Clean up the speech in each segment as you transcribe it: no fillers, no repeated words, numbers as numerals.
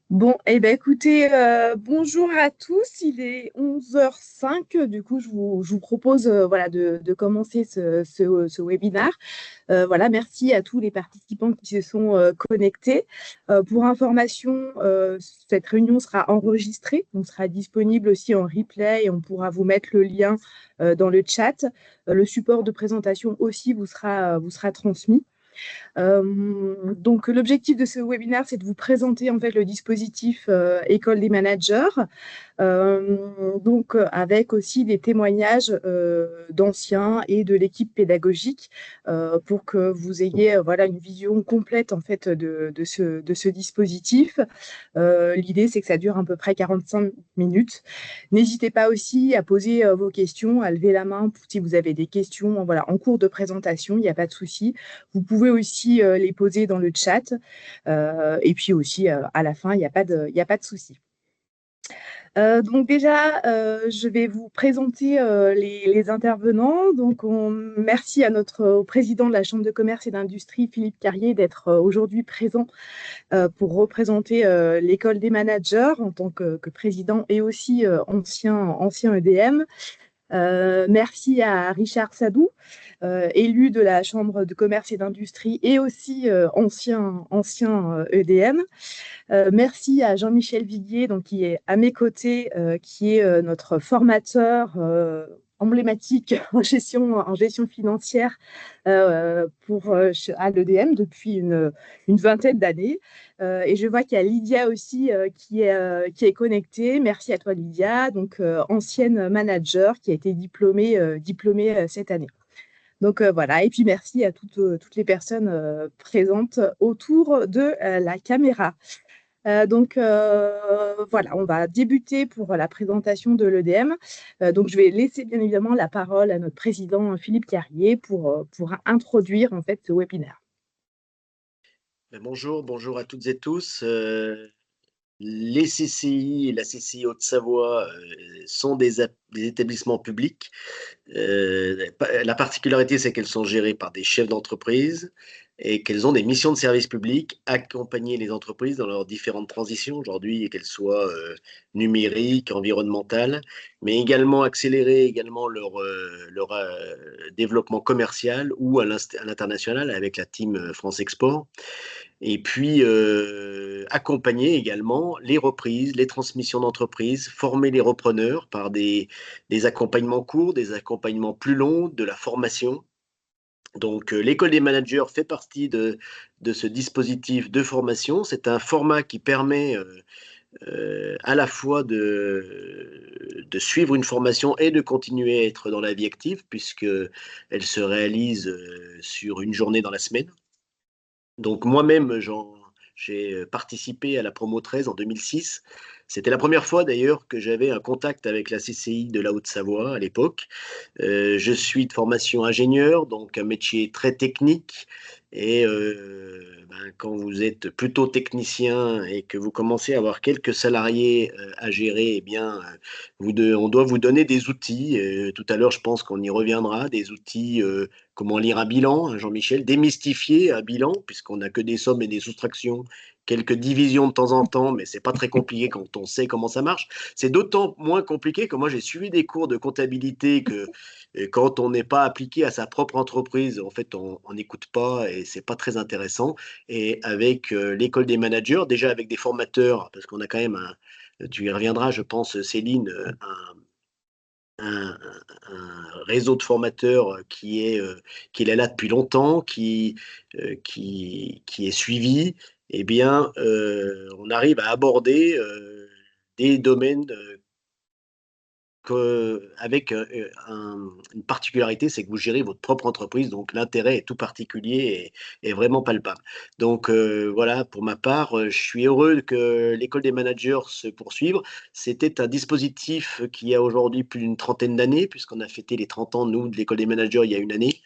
Bon, eh ben écoutez, bonjour à tous. Il est 11h05. Du coup, je vous propose voilà, de commencer ce webinaire. Voilà, merci à tous les participants qui se sont connectés. Pour information, cette réunion sera enregistrée, on sera disponible aussi en replay et on pourra vous mettre le lien dans le chat. Le support de présentation aussi vous sera transmis. Donc, l'objectif de ce webinaire, c'est de vous présenter en fait le dispositif École des managers, avec aussi des témoignages d'anciens et de l'équipe pédagogique pour que vous ayez voilà, une vision complète en fait de ce dispositif. L'idée, c'est que ça dure à peu près 45 minutes. N'hésitez pas aussi à poser vos questions, à lever la main si vous avez des questions voilà, en cours de présentation, il n'y a pas de souci. Vous pouvez aussi les poser dans le chat. Et puis aussi, à la fin, il n'y a pas de souci. Donc déjà, je vais vous présenter les intervenants. Donc, merci à au président de la Chambre de commerce et d'industrie, Philippe Carrier, d'être aujourd'hui présent pour représenter l'école des managers en tant que président et aussi ancien EDM. Merci à Richard Sadou, élu de la Chambre de commerce et d'industrie et aussi ancien EDM. Merci à Jean-Michel Viguier, donc, qui est à mes côtés, qui est notre formateur emblématique en gestion financière à l'EDM depuis une vingtaine d'années. Et je vois qu'il y a Lydia aussi qui est connectée. Merci à toi, Lydia, donc ancienne manager qui a été diplômée cette année. Donc voilà, et puis merci à toutes les personnes présentes autour de la caméra. Voilà, on va débuter pour la présentation de l'EDM. Donc, je vais laisser bien évidemment la parole à notre président Philippe Carrier pour introduire en fait ce webinaire. Bonjour à toutes et tous. Les CCI et la CCI Haute-Savoie sont des établissements publics. La particularité, c'est qu'elles sont gérées par des chefs d'entreprise et qu'elles ont des missions de service public, accompagner les entreprises dans leurs différentes transitions aujourd'hui, qu'elles soient numériques, environnementales, mais également accélérer également leur développement commercial ou à l'international avec la team France Export. Et puis, accompagner également les reprises, les transmissions d'entreprises, former les repreneurs par des accompagnements courts, des accompagnements plus longs, de la formation. Donc, l'école des managers fait partie de ce dispositif de formation. C'est un format qui permet à la fois de suivre une formation et de continuer à être dans la vie active, puisqu'elle se réalise sur une journée dans la semaine. Donc moi-même, j'ai participé à la promo 13 en 2006. C'était la première fois d'ailleurs que j'avais un contact avec la CCI de la Haute-Savoie à l'époque. Je suis de formation ingénieur, donc un métier très technique. Et quand vous êtes plutôt technicien et que vous commencez à avoir quelques salariés à gérer, eh bien, on doit vous donner des outils. Tout à l'heure, je pense qu'on y reviendra, des outils. Comment lire un bilan, hein, Jean-Michel, démystifier un bilan, puisqu'on n'a que des sommes et des soustractions, quelques divisions de temps en temps, mais c'est pas très compliqué quand on sait comment ça marche. C'est d'autant moins compliqué que moi j'ai suivi des cours de comptabilité que quand on n'est pas appliqué à sa propre entreprise, en fait, on n'écoute pas et c'est pas très intéressant. Et avec l'école des managers, déjà avec des formateurs, parce qu'on a quand même tu y reviendras, je pense, Céline, un, un réseau de formateurs qui est là depuis longtemps, qui est suivi, eh bien, on arrive à aborder des domaines avec une particularité, c'est que vous gérez votre propre entreprise, donc l'intérêt est tout particulier et vraiment palpable. Donc voilà, pour ma part, je suis heureux que l'école des managers se poursuive. C'était un dispositif qui a aujourd'hui plus d'une trentaine d'années, puisqu'on a fêté les 30 ans, nous, de l'école des managers, il y a une année.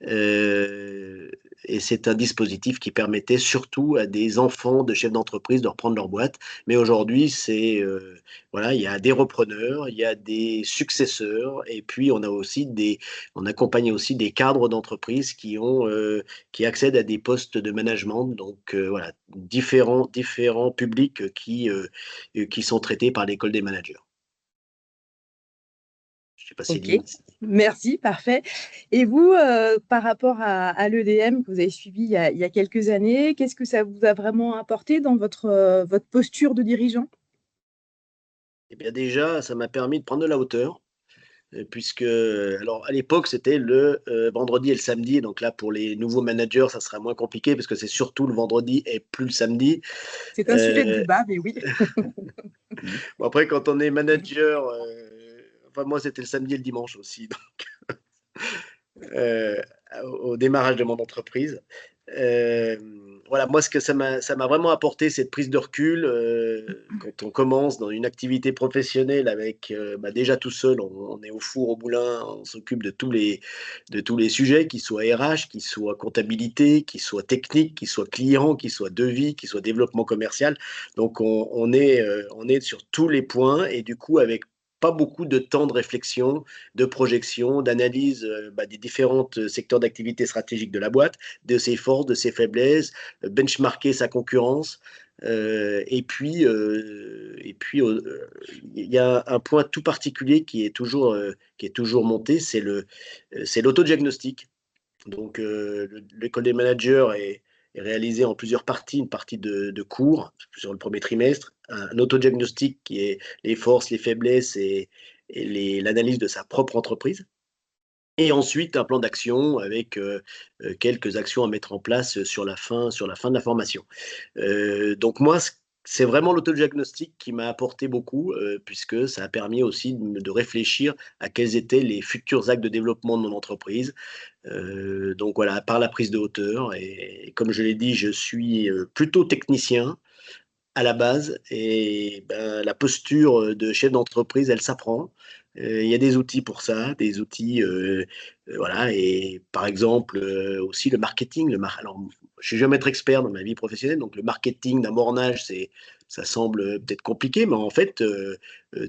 Et c'est un dispositif qui permettait surtout à des enfants de chefs d'entreprise de reprendre leur boîte. Mais aujourd'hui, voilà, il y a des repreneurs, il y a des successeurs, et puis on accompagne aussi des cadres d'entreprise qui accèdent à des postes de management. Donc voilà, différents publics qui sont traités par l'école des managers. Je ne sais pas, Ok, Céline. merci, parfait. Et vous, par rapport à l'EDM que vous avez suivi il y a quelques années, qu'est-ce que ça vous a vraiment apporté dans votre posture de dirigeant? Eh bien déjà, ça m'a permis de prendre de la hauteur, puisque, alors à l'époque, c'était le vendredi et le samedi. Donc là, pour les nouveaux managers, ça sera moins compliqué parce que c'est surtout le vendredi et plus le samedi. C'est un sujet de Euh, débat, mais oui. bon, après, quand on est manager, enfin moi, c'était le samedi et le dimanche aussi, donc, euh, au démarrage de mon entreprise. Euh, voilà, moi, ce que ça m'a vraiment apporté, cette prise de recul. Quand on commence dans une activité professionnelle avec, bah, déjà tout seul, on est au four, au moulin, on s'occupe de tous les sujets, qu'ils soient RH, qu'ils soient comptabilité, qu'ils soient techniques, qu'ils soient clients, qu'ils soient devis, qu'ils soient développement commercial. Donc, on est sur tous les points et du coup, avec pas beaucoup de temps de réflexion, de projection, d'analyse bah, des différents secteurs d'activité stratégiques de la boîte, de ses forces, de ses faiblesses, benchmarker sa concurrence. Il y a un point tout particulier qui est toujours monté, c'est l'autodiagnostic. Donc, l'école des managers est réalisée en plusieurs parties, une partie de cours sur le premier trimestre, un autodiagnostic qui est les forces, les faiblesses et l'analyse de sa propre entreprise. Et ensuite, un plan d'action avec quelques actions à mettre en place sur la fin de la formation. Donc moi, c'est vraiment l'autodiagnostic qui m'a apporté beaucoup, puisque ça a permis aussi de réfléchir à quels étaient les futurs actes de développement de mon entreprise. Donc voilà, par la prise de hauteur. Et comme je l'ai dit, je suis plutôt technicien à la base, et ben, la posture de chef d'entreprise, elle s'apprend. Il y a des outils pour ça, des outils, voilà. Et par exemple, aussi le marketing. Alors, je suis jamais être expert dans ma vie professionnelle, donc le marketing d'un bornage, ça semble peut-être compliqué, mais en fait,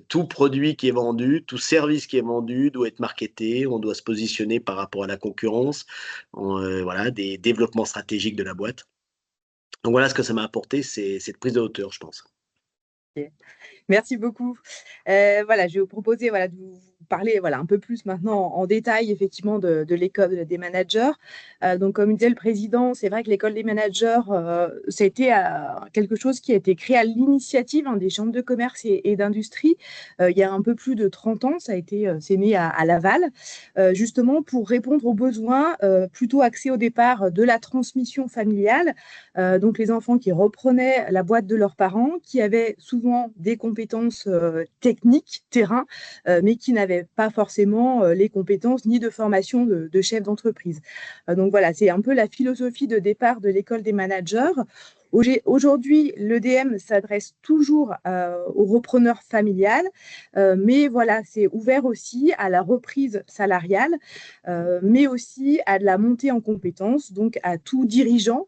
tout produit qui est vendu, tout service qui est vendu doit être marketé. On doit se positionner par rapport à la concurrence, voilà, des développements stratégiques de la boîte. Donc voilà ce que ça m'a apporté, c'est cette prise de hauteur, je pense. Ok. Merci beaucoup. Voilà, je vais vous proposer voilà, de vous parler voilà, un peu plus maintenant en détail effectivement de l'école des managers. Donc, comme disait le président, c'est vrai que l'école des managers, ça a été quelque chose qui a été créé à l'initiative des chambres de commerce et d'industrie il y a un peu plus de 30 ans. C'est né à Laval, justement pour répondre aux besoins plutôt axés au départ de la transmission familiale. Donc, les enfants qui reprenaient la boîte de leurs parents, qui avaient souvent des compétences techniques, terrain, mais qui n'avaient pas forcément les compétences ni de formation de chef d'entreprise. Donc voilà, c'est un peu la philosophie de départ de l'école des managers. Aujourd'hui, l'EDM s'adresse toujours aux repreneurs familiales, mais voilà, c'est ouvert aussi à la reprise salariale, mais aussi à de la montée en compétences, donc à tout dirigeant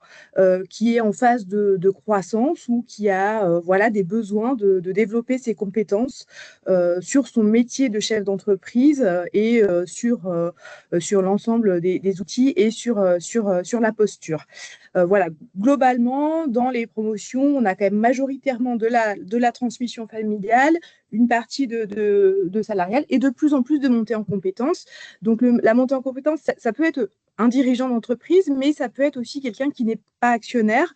qui est en phase de croissance ou qui a voilà, des besoins de développer ses compétences sur son métier de chef d'entreprise et sur l'ensemble des outils et sur la posture. Voilà, globalement, dans les promotions, on a quand même majoritairement de la transmission familiale, une partie de salariale et de plus en plus de montée en compétences. Donc, la montée en compétences, ça peut être un dirigeant d'entreprise, mais ça peut être aussi quelqu'un qui n'est pas actionnaire,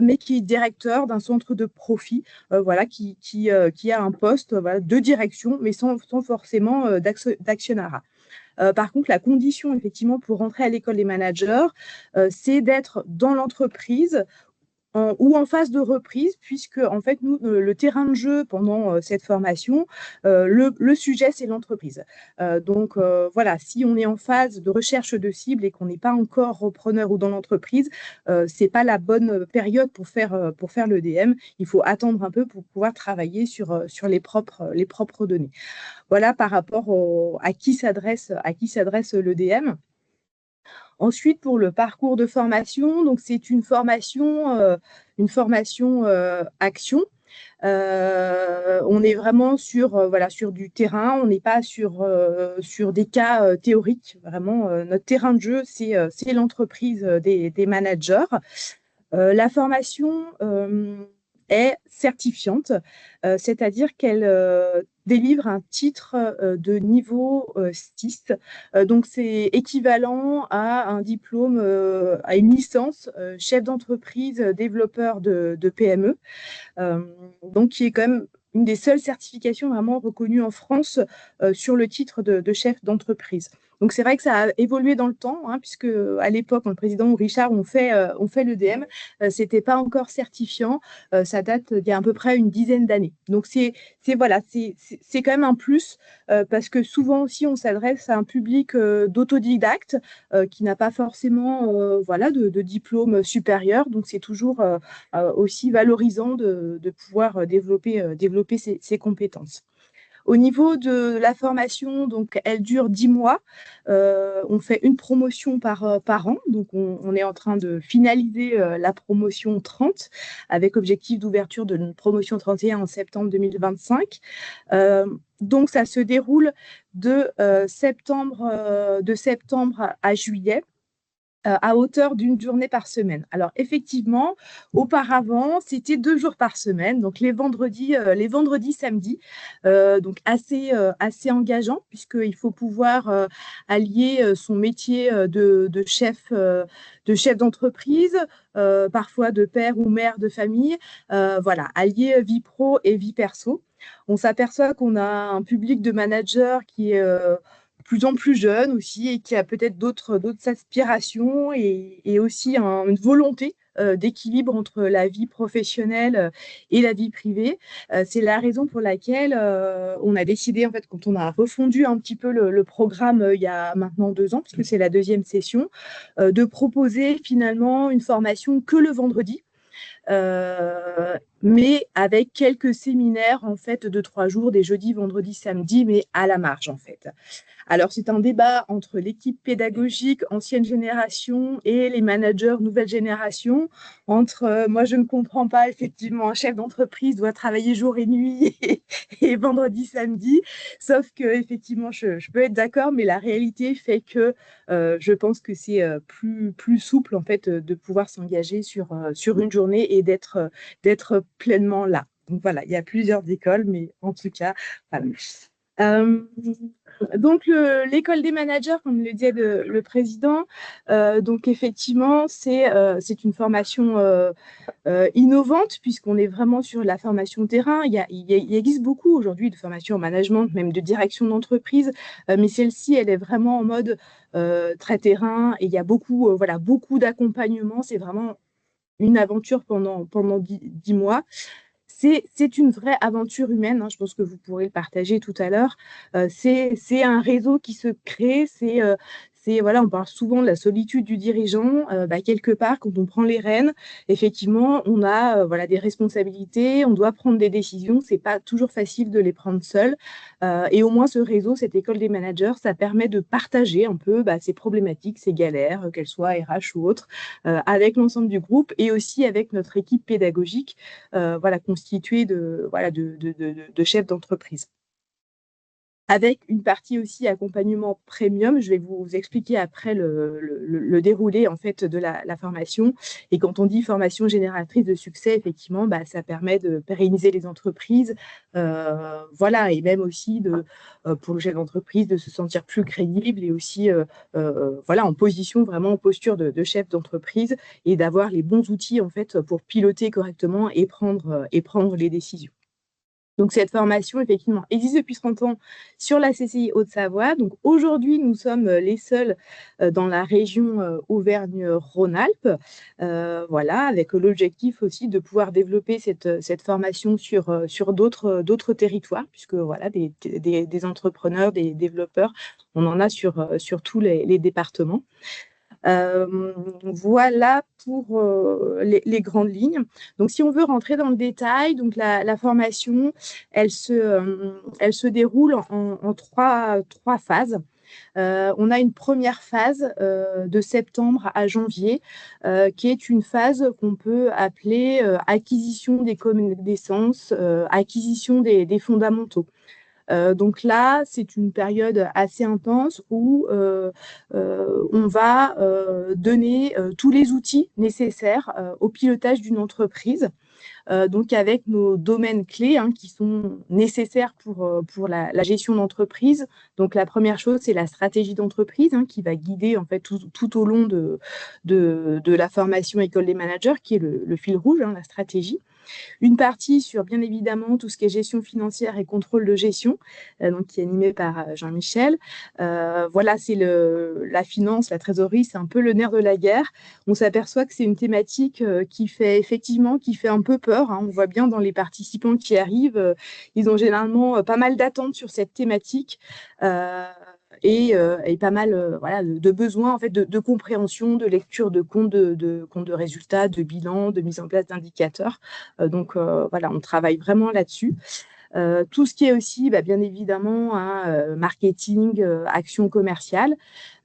mais qui est directeur d'un centre de profit, voilà, qui a un poste voilà, de direction, mais sans forcément d'actionnariat. Par contre, la condition, effectivement, pour rentrer à l'école des managers, c'est d'être dans l'entreprise ou en phase de reprise, puisque en fait, nous, le terrain de jeu pendant cette formation, le sujet, c'est l'entreprise. Donc voilà, si on est en phase de recherche de cible et qu'on n'est pas encore repreneur ou dans l'entreprise, c'est pas la bonne période pour faire le DM. Il faut attendre un peu pour pouvoir travailler sur les propres données. Voilà par rapport à qui s'adresse le DM. Ensuite, pour le parcours de formation, donc c'est une formation action. On est vraiment sur du terrain, on n'est pas sur des cas théoriques. Vraiment, notre terrain de jeu, c'est l'entreprise des managers. La formation est certifiante, c'est-à-dire qu'elle délivre un titre de niveau 6. Donc, c'est équivalent à un diplôme, à une licence chef d'entreprise, développeur de PME. Donc qui est quand même une des seules certifications vraiment reconnues en France sur le titre de chef d'entreprise. Donc c'est vrai que ça a évolué dans le temps, hein, puisque à l'époque, quand le président ou Richard ont fait l'EDM, c'était pas encore certifiant. Ça date d'il y a à peu près une dizaine d'années. Donc c'est quand même un plus parce que souvent aussi on s'adresse à un public d'autodidactes qui n'a pas forcément de diplôme supérieur. Donc c'est toujours aussi valorisant de pouvoir développer ses compétences. Au niveau de la formation, donc elle dure 10 mois. On fait une promotion par an. Donc on est en train de finaliser la promotion 30 avec objectif d'ouverture de une promotion 31 en septembre 2025. Donc ça se déroule de septembre à juillet, à hauteur d'une journée par semaine. Alors effectivement, auparavant, c'était 2 jours par semaine, donc les vendredis, samedis, donc assez engageant puisqu'il faut pouvoir allier son métier de chef d'entreprise, parfois de père ou mère de famille, allier vie pro et vie perso. On s'aperçoit qu'on a un public de managers qui est plus en plus jeune aussi et qui a peut-être d'autres aspirations et aussi une volonté d'équilibre entre la vie professionnelle et la vie privée. C'est la raison pour laquelle on a décidé, en fait, quand on a refondu un petit peu le programme il y a maintenant 2 ans, puisque c'est la deuxième session, de proposer finalement une formation que le vendredi. Mais avec quelques séminaires en fait de 3 jours, des jeudis, vendredis, samedis, mais à la marge en fait. Alors, c'est un débat entre l'équipe pédagogique ancienne génération et les managers nouvelle génération. Moi, je ne comprends pas, effectivement, un chef d'entreprise doit travailler jour et nuit et vendredi, samedi. Sauf que, effectivement, je peux être d'accord, mais la réalité fait que je pense que c'est plus souple, en fait, de pouvoir s'engager sur une journée et d'être pleinement là. Donc voilà, il y a plusieurs écoles, mais en tout cas, voilà. Donc, l'école des managers, comme le disait le président, donc effectivement, c'est une formation innovante puisqu'on est vraiment sur la formation terrain. Il existe beaucoup aujourd'hui de formations en management, même de direction d'entreprise, mais celle-ci, elle est vraiment en mode très terrain et il y a beaucoup d'accompagnement. C'est vraiment une aventure pendant 10 mois. C'est une vraie aventure humaine, hein, je pense que vous pourrez le partager tout à l'heure. C'est un réseau qui se crée, on parle souvent de la solitude du dirigeant. Quelque part, quand on prend les rênes, effectivement, on a des responsabilités, on doit prendre des décisions, c'est pas toujours facile de les prendre seul. Et au moins, ce réseau, cette école des managers, ça permet de partager un peu ces problématiques, ces galères, qu'elles soient RH ou autres, avec l'ensemble du groupe et aussi avec notre équipe pédagogique, constituée de chefs d'entreprise. Avec une partie aussi accompagnement premium. Je vais vous expliquer après le déroulé en fait de la formation. Et quand on dit formation génératrice de succès, effectivement, ça permet de pérenniser les entreprises, et même aussi pour le chef d'entreprise de se sentir plus crédible et aussi en position, vraiment en posture de chef d'entreprise et d'avoir les bons outils en fait pour piloter correctement et prendre les décisions. Donc, cette formation, effectivement, existe depuis 30 ans sur la CCI Haute-Savoie. Donc, aujourd'hui, nous sommes les seuls dans la région Auvergne-Rhône-Alpes. Avec l'objectif aussi de pouvoir développer cette formation sur d'autres territoires, puisque des entrepreneurs, des développeurs, on en a sur tous les départements. Voilà pour les grandes lignes. Donc, si on veut rentrer dans le détail, donc la formation, elle se déroule en trois phases. On a une première phase de septembre à janvier, qui est une phase qu'on peut appeler acquisition des connaissances, acquisition des fondamentaux. Donc là, c'est une période assez intense où on va donner tous les outils nécessaires au pilotage d'une entreprise. Donc avec nos domaines clés qui sont nécessaires pour la gestion d'entreprise. Donc la première chose, c'est la stratégie d'entreprise qui va guider en fait tout au long de la formation école des managers, qui est le fil rouge, la stratégie. Une partie sur, bien évidemment, tout ce qui est gestion financière et contrôle de gestion, donc qui est animé par Jean-Michel. Voilà, c'est la finance, la trésorerie, c'est un peu le nerf de la guerre. On s'aperçoit que c'est une thématique qui fait un peu peur. On voit bien dans les participants qui arrivent, ils ont généralement pas mal d'attentes sur cette thématique. Et pas mal voilà, de besoins en fait, de compréhension, de lecture de comptes de résultats, de bilans, de mise en place d'indicateurs. Donc voilà, on travaille vraiment là-dessus. Tout ce qui est aussi, bien évidemment, marketing, action commerciale,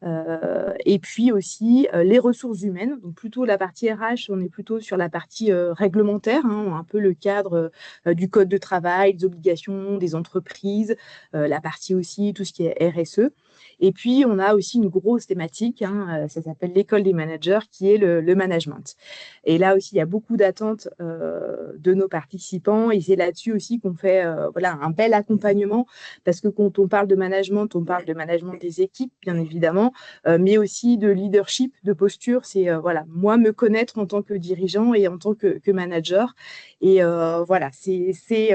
et puis aussi les ressources humaines. Donc plutôt la partie RH, on est plutôt sur la partie réglementaire, un peu le cadre du code de travail, des obligations des entreprises, la partie aussi tout ce qui est RSE. Et puis, on a aussi une grosse thématique, ça s'appelle l'école des managers, qui est le management. Et là aussi, il y a beaucoup d'attentes de nos participants, et c'est là-dessus aussi qu'on fait voilà, un bel accompagnement, parce que quand on parle de management des équipes, bien évidemment, mais aussi de leadership, de posture. C'est voilà, moi, me connaître en tant que dirigeant et en tant que manager. Et voilà, c'est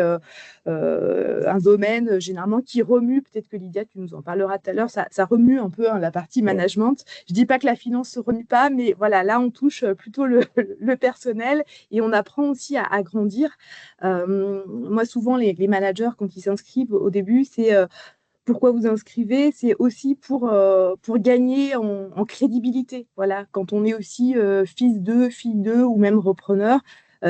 un domaine généralement qui remue, peut-être que Lydia, tu nous en parleras tout à l'heure, ça remue un peu la partie management. Je dis pas que la finance se remue pas, mais voilà, là on touche plutôt le personnel et on apprend aussi à grandir. Moi, souvent, les managers, quand ils s'inscrivent au début, c'est pourquoi vous inscrivez, c'est aussi pour gagner en crédibilité. Voilà, quand on est aussi fils d'eux, fille d'eux ou même repreneur,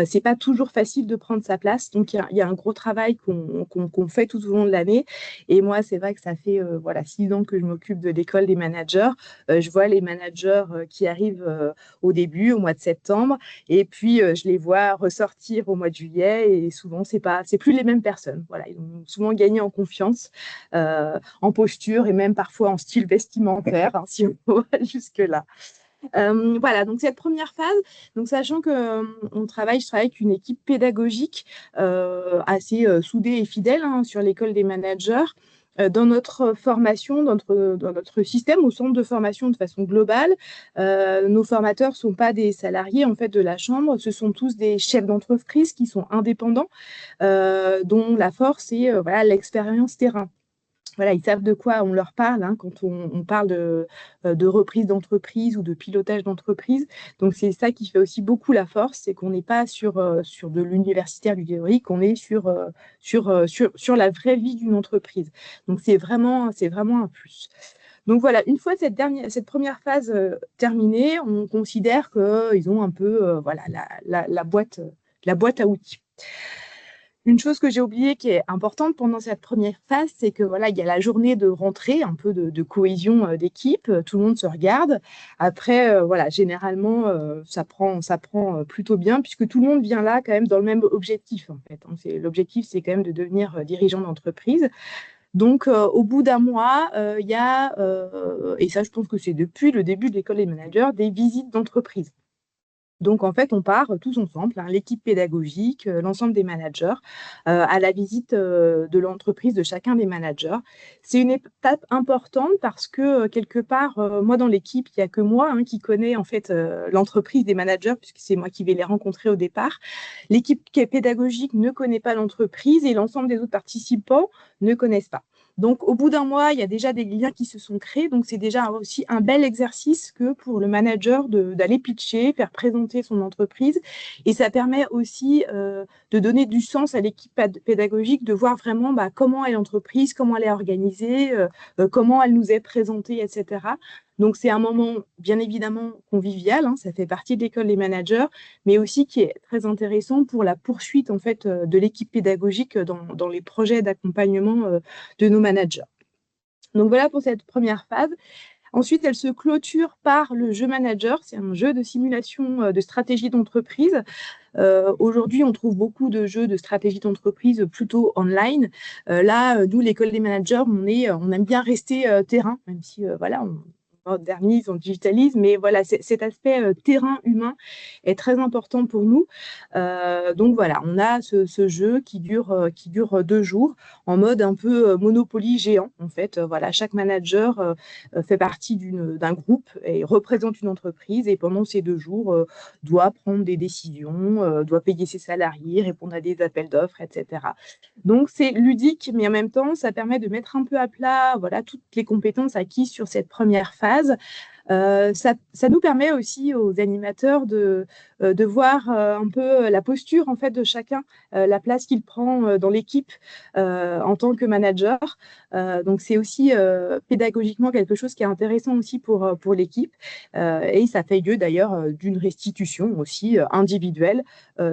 c'est pas toujours facile de prendre sa place. Donc, il y a un gros travail qu'on fait tout au long de l'année. Et moi, c'est vrai que ça fait voilà, 6 ans que je m'occupe de l'école des managers. Je vois les managers qui arrivent au début, au mois de septembre, et puis je les vois ressortir au mois de juillet. Et souvent, c'est plus les mêmes personnes. Voilà, ils ont souvent gagné en confiance, en posture et même parfois en style vestimentaire, si on va jusque-là. Voilà, donc cette première phase, donc sachant que je travaille avec une équipe pédagogique assez soudée et fidèle sur l'école des managers. Dans notre formation, dans notre système, au centre de formation de façon globale, nos formateurs ne sont pas des salariés en fait de la chambre, ce sont tous des chefs d'entreprise qui sont indépendants, dont la force est voilà, l'expérience terrain. Voilà, ils savent de quoi on leur parle quand on parle de reprise d'entreprise ou de pilotage d'entreprise. Donc, c'est ça qui fait aussi beaucoup la force, c'est qu'on n'est pas sur de l'universitaire, du théorique, on est sur la vraie vie d'une entreprise. Donc, c'est vraiment un plus. Donc, voilà, une fois cette première phase terminée, on considère qu'ils ont un peu voilà, la boîte à outils. Une chose que j'ai oubliée qui est importante pendant cette première phase, c'est que voilà, il y a la journée de rentrée, un peu de cohésion d'équipe, tout le monde se regarde. Après, voilà, généralement, ça prend plutôt bien puisque tout le monde vient là quand même dans le même objectif en fait. L'objectif, c'est quand même de devenir dirigeant d'entreprise. Donc, au bout d'un mois, il y a, et ça, je pense que c'est depuis le début de l'école des managers, des visites d'entreprise. Donc, en fait, on part tous ensemble, l'équipe pédagogique, l'ensemble des managers, à la visite de l'entreprise de chacun des managers. C'est une étape importante parce que, quelque part, moi, dans l'équipe, il n'y a que moi qui connais en fait l'entreprise des managers, puisque c'est moi qui vais les rencontrer au départ. L'équipe qui est pédagogique ne connaît pas l'entreprise et l'ensemble des autres participants ne connaissent pas. Donc, au bout d'un mois, il y a déjà des liens qui se sont créés. Donc, c'est déjà aussi un bel exercice que pour le manager d'aller pitcher, faire présenter son entreprise. Et ça permet aussi de donner du sens à l'équipe pédagogique, de voir vraiment comment est l'entreprise, comment elle est organisée, comment elle nous est présentée, etc. Donc, c'est un moment, bien évidemment, convivial. Ça fait partie de l'école des managers, mais aussi qui est très intéressant pour la poursuite, en fait, de l'équipe pédagogique dans les projets d'accompagnement de nos managers. Donc voilà pour cette première phase. Ensuite, elle se clôture par le jeu manager. C'est un jeu de simulation de stratégie d'entreprise. Aujourd'hui, on trouve beaucoup de jeux de stratégie d'entreprise plutôt online. Là, nous, l'école des managers, on aime bien rester terrain, même si voilà, on modernise, on digitalise, mais voilà, cet aspect terrain humain est très important pour nous. Donc voilà, on a ce jeu qui dure 2 jours en mode un peu Monopoly géant. En fait, voilà, chaque manager fait partie d'un groupe et représente une entreprise et pendant ces 2 jours doit prendre des décisions, doit payer ses salariés, répondre à des appels d'offres, etc. Donc c'est ludique, mais en même temps, ça permet de mettre un peu à plat, voilà, toutes les compétences acquises sur cette première phase. Ça nous permet aussi aux animateurs de voir un peu la posture en fait de chacun, la place qu'il prend dans l'équipe en tant que manager. Donc c'est aussi pédagogiquement quelque chose qui est intéressant aussi pour l'équipe et ça fait lieu d'ailleurs d'une restitution aussi individuelle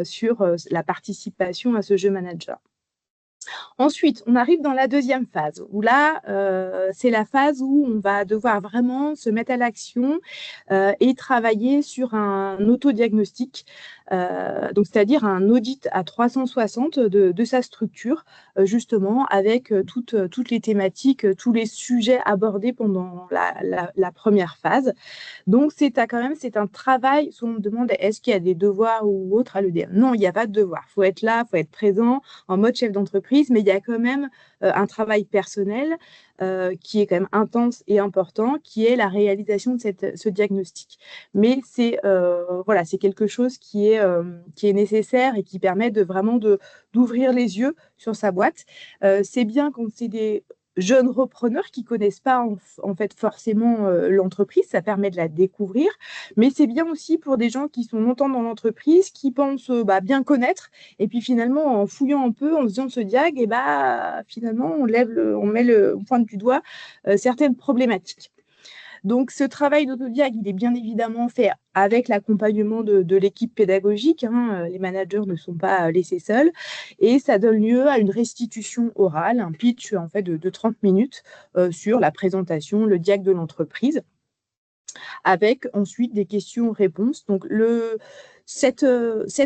sur la participation à ce jeu manager. Ensuite, on arrive dans la deuxième phase, où là, c'est la phase où on va devoir vraiment se mettre à l'action et travailler sur un autodiagnostic, donc c'est-à-dire un audit à 360 de sa structure, justement, avec toutes les thématiques, tous les sujets abordés pendant la première phase. Donc, c'est un travail. Souvent, on me demande est-ce qu'il y a des devoirs ou autres à l'EDM. Non, il n'y a pas de devoir. Il faut être là, il faut être présent en mode chef d'entreprise, mais il y a quand même un travail personnel qui est quand même intense et important, qui est la réalisation de ce diagnostic. Mais c'est voilà, c'est quelque chose qui est nécessaire et qui permet d'ouvrir les yeux sur sa boîte. C'est bien quand c'est des jeunes repreneurs qui connaissent pas en fait forcément l'entreprise, ça permet de la découvrir, mais c'est bien aussi pour des gens qui sont longtemps dans l'entreprise, qui pensent bien connaître, et puis finalement en fouillant un peu, en faisant ce diag, et finalement on met on pointe du doigt certaines problématiques. Donc, ce travail d'autodiag, il est bien évidemment fait avec l'accompagnement de l'équipe pédagogique. Les managers ne sont pas laissés seuls. Et ça donne lieu à une restitution orale, un pitch en fait de 30 minutes sur la présentation, le diag de l'entreprise, avec ensuite des questions-réponses. Donc, cette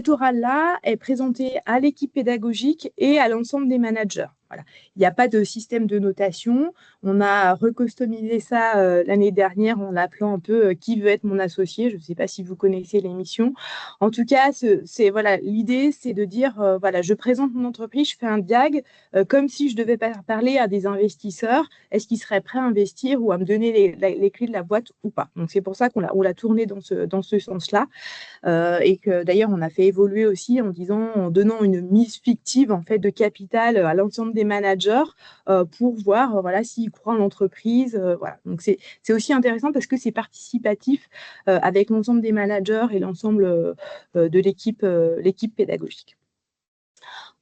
orale-là est présentée à l'équipe pédagogique et à l'ensemble des managers. Voilà. Il n'y a pas de système de notation. On a recustomisé ça l'année dernière en l'appelant un peu Qui veut être mon associé. Je ne sais pas si vous connaissez l'émission. En tout cas, voilà, l'idée, c'est de dire voilà, je présente mon entreprise, je fais un diag comme si je devais parler à des investisseurs. Est-ce qu'ils seraient prêts à investir ou à me donner les clés de la boîte ou pas? Donc, c'est pour ça qu'on l'a tourné dans ce sens-là. Et que d'ailleurs on a fait évoluer aussi en donnant une mise fictive en fait de capital à l'ensemble des managers pour voir voilà s'ils croient en l'entreprise. Voilà. Donc c'est aussi intéressant parce que c'est participatif avec l'ensemble des managers et l'ensemble de l'équipe pédagogique.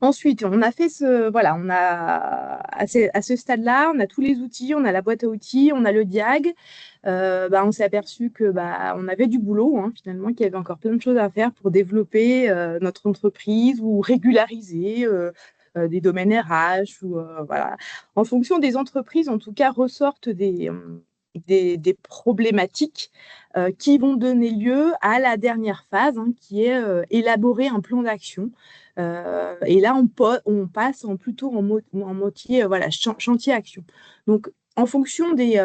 Ensuite, on a fait on a à ce stade-là, on a tous les outils, on a la boîte à outils, on a le diag. On s'est aperçu que on avait du boulot finalement, qu'il y avait encore plein de choses à faire pour développer notre entreprise ou régulariser des domaines RH ou voilà. En fonction des entreprises, en tout cas, ressortent des problématiques qui vont donner lieu à la dernière phase, qui est élaborer un plan d'action. Et là, on passe plutôt en moitié chantier-action. Donc, en fonction des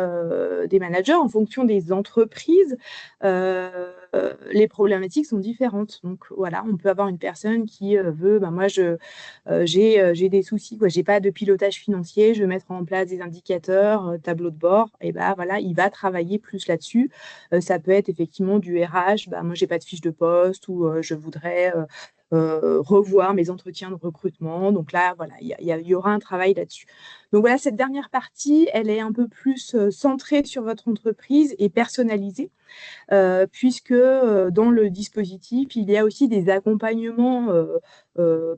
managers, en fonction des entreprises, les problématiques sont différentes. Donc, voilà, on peut avoir une personne qui veut, moi, j'ai des soucis, j'ai pas de pilotage financier, je veux mettre en place des indicateurs, tableau de bord, et voilà, il va travailler plus là-dessus. Ça peut être effectivement du RH, moi, j'ai pas de fiche de poste ou je voudrais revoir mes entretiens de recrutement. Donc là, voilà, il y aura un travail là-dessus. Donc voilà, cette dernière partie, elle est un peu plus centrée sur votre entreprise et personnalisée, puisque dans le dispositif, il y a aussi des accompagnements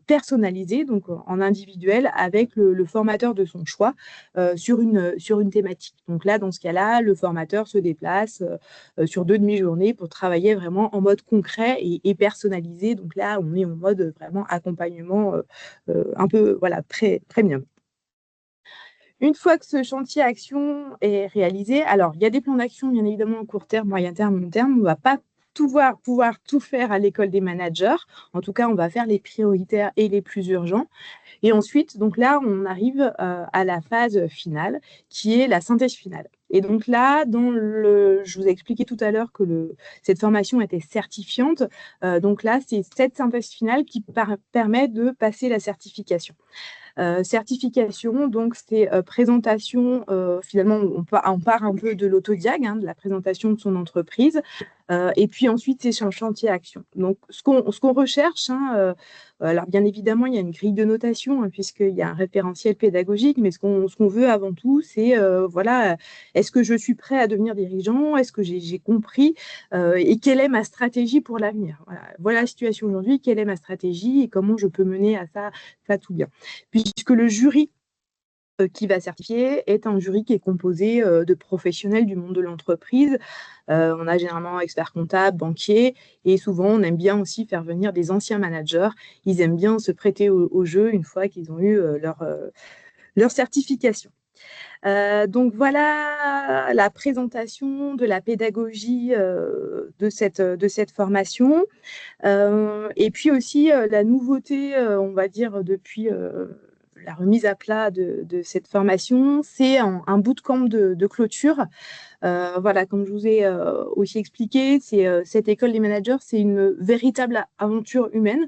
personnalisés, donc en individuel, avec le formateur de son choix sur une thématique. Donc là, dans ce cas-là, le formateur se déplace sur 2 demi-journées pour travailler vraiment en mode concret et personnalisé. Donc là, on est en mode vraiment accompagnement un peu premium. Une fois que ce chantier action est réalisé, alors il y a des plans d'action bien évidemment à court terme, moyen terme, long terme. On ne va pas pouvoir tout faire à l'école des managers. En tout cas, on va faire les prioritaires et les plus urgents. Et ensuite, donc là, on arrive à la phase finale, qui est la synthèse finale. Et donc là, je vous ai expliqué tout à l'heure que cette formation était certifiante. Donc là, c'est cette synthèse finale qui permet de passer la certification. Certification, donc c'est présentation, finalement on part un peu de l'autodiag, hein, de la présentation de son entreprise, et puis ensuite c'est sur le chantier action. Donc ce qu'on recherche, hein, alors bien évidemment il y a une grille de notation, hein, puisqu'il y a un référentiel pédagogique, mais ce qu'on veut avant tout, c'est voilà, est-ce que je suis prêt à devenir dirigeant, est-ce que j'ai compris, et quelle est ma stratégie pour l'avenir. Voilà la situation aujourd'hui, quelle est ma stratégie et comment je peux mener à ça tout bien. Puisque le jury qui va certifier est un jury qui est composé de professionnels du monde de l'entreprise. On a généralement experts comptables, banquiers, et souvent on aime bien aussi faire venir des anciens managers. Ils aiment bien se prêter au jeu une fois qu'ils ont eu leur certification. Donc voilà la présentation de la pédagogie de cette formation. Et puis aussi, la nouveauté, on va dire, depuis la remise à plat de cette formation, c'est un bootcamp de clôture. Voilà, comme je vous ai aussi expliqué, cette école des managers, c'est une véritable aventure humaine.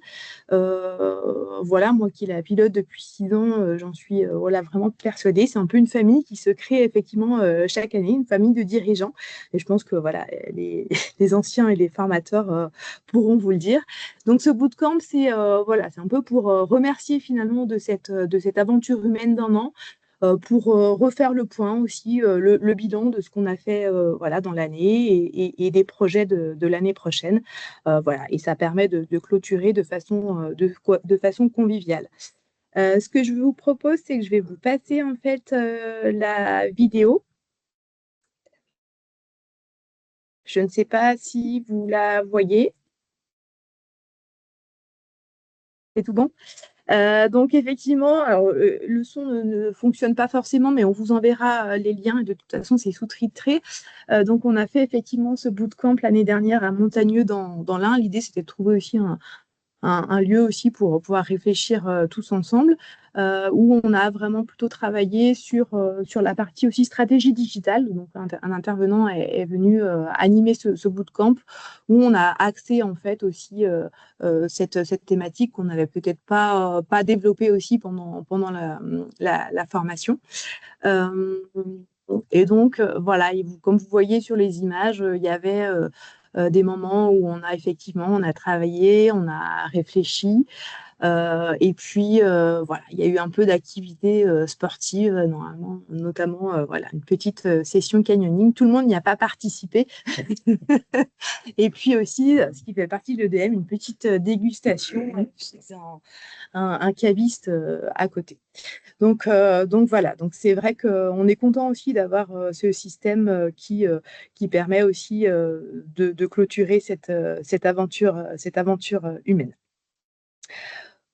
Voilà, moi qui la pilote depuis 6 ans, j'en suis voilà, vraiment persuadée. C'est un peu une famille qui se crée effectivement chaque année, une famille de dirigeants. Et je pense que voilà, les anciens et les formateurs pourront vous le dire. Donc ce bootcamp, c'est voilà, c'est un peu pour remercier finalement de cette aventure humaine d'un an, pour refaire le point aussi, le bilan de ce qu'on a fait voilà, dans l'année et des projets de l'année prochaine. Voilà, et ça permet de clôturer de façon conviviale. Ce que je vous propose, c'est que je vais vous passer en fait la vidéo. Je ne sais pas si vous la voyez. C'est tout bon? Donc effectivement, alors, le son ne fonctionne pas forcément, mais on vous enverra les liens et de toute façon c'est sous-titré. Donc on a fait effectivement ce bootcamp l'année dernière à Montagneux dans l'Ain. L'idée c'était de trouver aussi un lieu aussi pour pouvoir réfléchir tous ensemble, où on a vraiment plutôt travaillé sur la partie aussi stratégie digitale. Donc, un intervenant est venu animer ce bootcamp où on a axé en fait aussi cette thématique qu'on n'avait peut-être pas développée aussi pendant la formation. Et donc, voilà, comme vous voyez sur les images, il y avait des moments où on a travaillé, on a réfléchi. Et puis, voilà, il y a eu un peu d'activité sportive, normalement, notamment voilà, une petite session canyoning. Tout le monde n'y a pas participé. Et puis aussi, ce qui fait partie de l'EDM, une petite dégustation chez un caviste à côté. Donc voilà, donc c'est vrai qu'on est content aussi d'avoir ce système qui permet aussi de clôturer cette aventure humaine.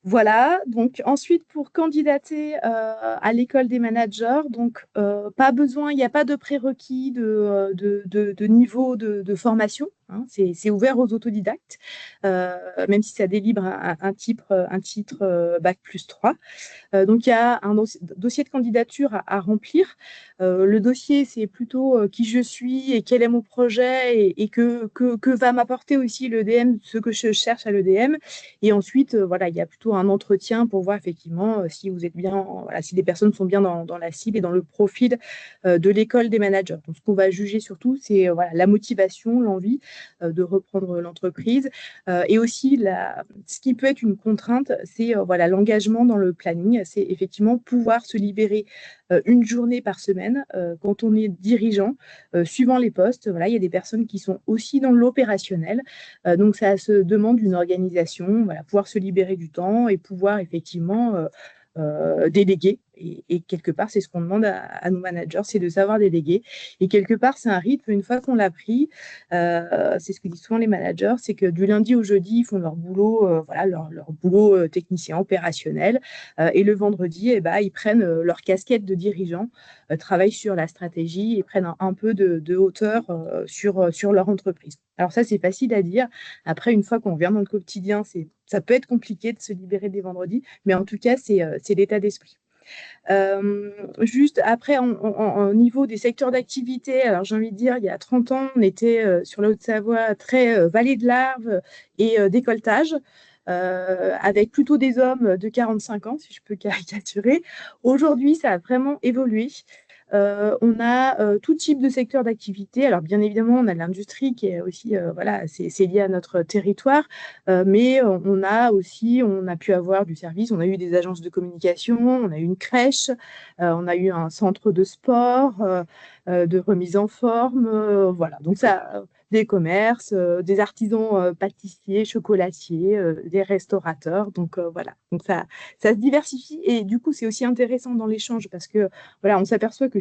Voilà, donc ensuite pour candidater à l'école des managers, donc pas besoin, il n'y a pas de prérequis de niveau de formation, hein, c'est ouvert aux autodidactes, même si ça délivre un titre Bac+3. Donc, il y a un dossier de candidature à remplir. Le dossier, c'est plutôt qui je suis et quel est mon projet et que va m'apporter aussi l'EDM, ce que je cherche à l'EDM. Et ensuite, voilà, il y a plutôt un entretien pour voir effectivement si vous êtes bien, voilà, si les personnes sont bien dans la cible et dans le profil de l'école des managers. Donc, ce qu'on va juger surtout, c'est voilà, la motivation, l'envie de reprendre l'entreprise. Et aussi, ce qui peut être une contrainte, c'est voilà, l'engagement dans le planning. C'est effectivement pouvoir se libérer une journée par semaine quand on est dirigeant, suivant les postes. Voilà, il y a des personnes qui sont aussi dans l'opérationnel. Donc, ça se demande une organisation, voilà, pouvoir se libérer du temps et pouvoir effectivement déléguer Et quelque part, c'est ce qu'on demande à nos managers, c'est de savoir déléguer. Et quelque part, c'est un rythme, une fois qu'on l'a pris, c'est ce que disent souvent les managers, c'est que du lundi au jeudi, ils font leur boulot, voilà, leur boulot technicien opérationnel. Et le vendredi, eh ben, ils prennent leur casquette de dirigeant, travaillent sur la stratégie et prennent un peu de hauteur sur leur entreprise. Alors ça, c'est facile à dire. Après, une fois qu'on revient dans le quotidien, ça peut être compliqué de se libérer des vendredis, mais en tout cas, c'est l'état d'esprit. Juste après, au niveau des secteurs d'activité, alors j'ai envie de dire, il y a 30 ans, on était sur la Haute-Savoie très vallée de l'Arve et décolletage, avec plutôt des hommes de 45 ans, si je peux caricaturer. Aujourd'hui, ça a vraiment évolué. On a tout type de secteur d'activité. Alors, bien évidemment, on a l'industrie qui est aussi, voilà, c'est lié à notre territoire, mais on a aussi, on a pu avoir du service, on a eu des agences de communication, on a eu une crèche, on a eu un centre de sport, de remise en forme, voilà. Donc, ça, des commerces, des artisans pâtissiers, chocolatiers, des restaurateurs. Donc, voilà. Donc, ça se diversifie et du coup, c'est aussi intéressant dans l'échange parce que voilà, on s'aperçoit que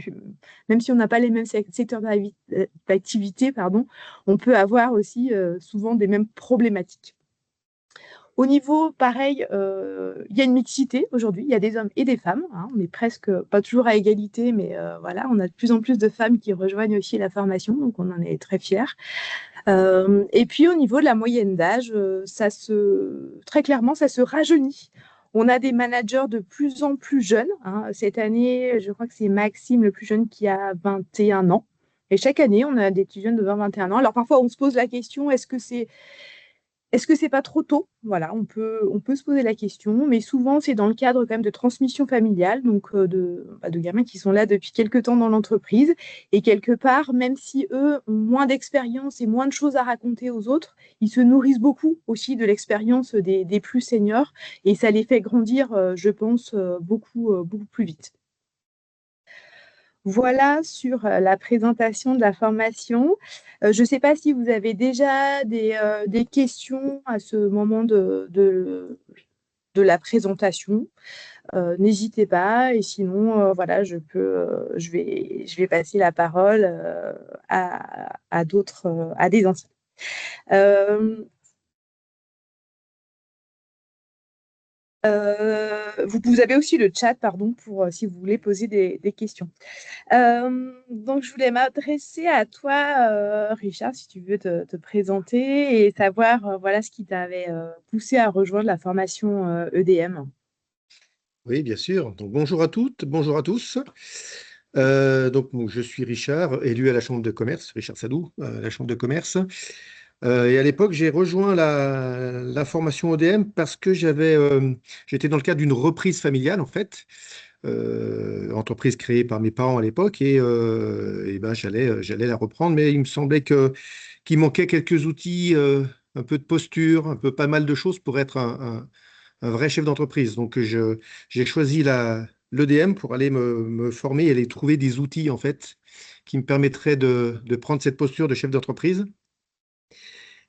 même si on n'a pas les mêmes secteurs d'activité, pardon, on peut avoir aussi souvent des mêmes problématiques. Au niveau, pareil, il y a une mixité aujourd'hui, il y a des hommes et des femmes, hein, on n'est presque pas toujours à égalité, mais voilà, on a de plus en plus de femmes qui rejoignent aussi la formation, donc on en est très fiers. Et puis au niveau de la moyenne d'âge, très clairement, ça se rajeunit. On a des managers de plus en plus jeunes, hein. Cette année, je crois que c'est Maxime, le plus jeune, qui a 21 ans. Et chaque année, on a des petits jeunes de 20-21 ans. Alors parfois, on se pose la question, est-ce que c'est pas trop tôt? Voilà, on peut se poser la question, mais souvent c'est dans le cadre quand même de transmission familiale, donc de gamins qui sont là depuis quelques temps dans l'entreprise. Et quelque part, même si eux ont moins d'expérience et moins de choses à raconter aux autres, ils se nourrissent beaucoup aussi de l'expérience des plus seniors et ça les fait grandir, je pense, beaucoup plus vite. Voilà sur la présentation de la formation. Je ne sais pas si vous avez déjà des questions à ce moment de la présentation. N'hésitez pas. Et sinon, voilà, je vais passer la parole à d'autres, à des anciens. Vous avez aussi le chat, pardon, pour si vous voulez poser des questions. Donc, je voulais m'adresser à toi, Richard, si tu veux te présenter et savoir voilà, ce qui t'avait poussé à rejoindre la formation EDM. Oui, bien sûr. Donc, bonjour à toutes, bonjour à tous. Donc, je suis Richard, élu à la Chambre de commerce, Richard Sadou, à la Chambre de commerce. Et à l'époque, j'ai rejoint la formation ODM parce que j'étais dans le cadre d'une reprise familiale, en fait, entreprise créée par mes parents à l'époque, et ben, j'allais la reprendre, mais il me semblait qu'il manquait quelques outils, un peu de posture, un peu pas mal de choses pour être un vrai chef d'entreprise. Donc, j'ai choisi l'EDM pour aller me former et aller trouver des outils, en fait, qui me permettraient de prendre cette posture de chef d'entreprise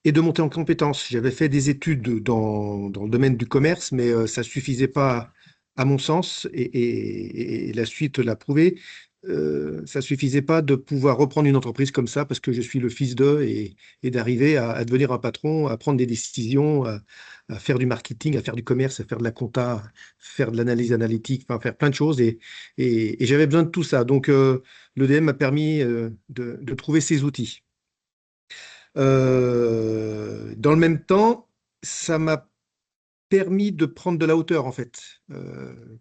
et de monter en compétences. J'avais fait des études dans le domaine du commerce, mais ça ne suffisait pas à mon sens, et la suite l'a prouvé. Ça ne suffisait pas de pouvoir reprendre une entreprise comme ça parce que je suis le fils d'eux et d'arriver à devenir un patron, à prendre des décisions, à faire du marketing, à faire du commerce, à faire de la compta, faire de l'analyse analytique, enfin faire plein de choses et j'avais besoin de tout ça. Donc l'EDM m'a permis de trouver ces outils. Dans le même temps, ça m'a permis de prendre de la hauteur, en fait.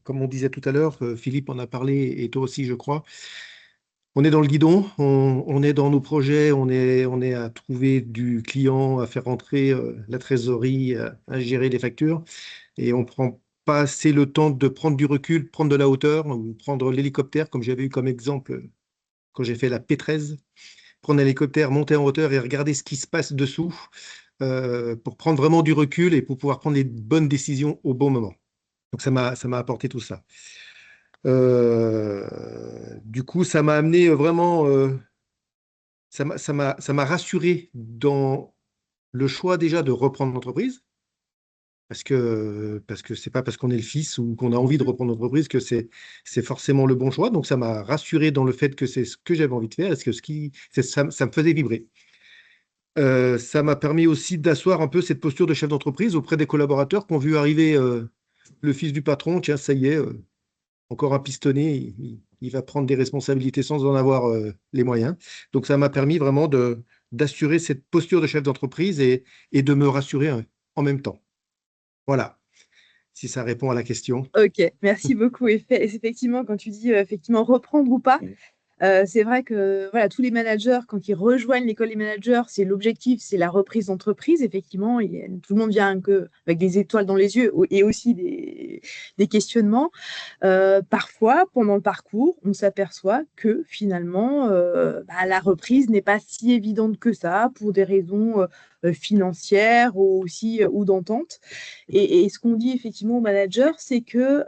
Comme on disait tout à l'heure, Philippe en a parlé, et toi aussi, je crois. On est dans le guidon, on est dans nos projets, on est à trouver du client, à faire rentrer la trésorerie, à gérer les factures, et on prend pas assez le temps de prendre du recul, prendre de la hauteur, ou prendre l'hélicoptère, comme j'avais eu comme exemple quand j'ai fait la P13, prendre un hélicoptère, monter en hauteur et regarder ce qui se passe dessous pour prendre vraiment du recul et pour pouvoir prendre les bonnes décisions au bon moment. Donc ça m'a apporté tout ça. Du coup, ça m'a amené vraiment, ça m'a rassuré dans le choix déjà de reprendre l'entreprise. parce que c'est pas parce qu'on est le fils ou qu'on a envie de reprendre l'entreprise que c'est forcément le bon choix. Donc ça m'a rassuré dans le fait que c'est ce que j'avais envie de faire, parce que ça me faisait vibrer. Ça m'a permis aussi d'asseoir un peu cette posture de chef d'entreprise auprès des collaborateurs qui ont vu arriver le fils du patron. Tiens, ça y est, encore un pistonné, il va prendre des responsabilités sans en avoir les moyens. Donc ça m'a permis vraiment d'assurer cette posture de chef d'entreprise et de me rassurer en même temps. Voilà, si ça répond à la question. Ok, merci beaucoup. Effectivement, quand tu dis effectivement reprendre ou pas, c'est vrai que voilà, tous les managers, quand ils rejoignent l'école des managers, c'est l'objectif, c'est la reprise d'entreprise. Effectivement, tout le monde vient avec des étoiles dans les yeux et aussi des questionnements. Parfois, pendant le parcours, on s'aperçoit que finalement, la reprise n'est pas si évidente que ça pour des raisons financières ou aussi ou d'entente. Et ce qu'on dit effectivement aux managers, c'est que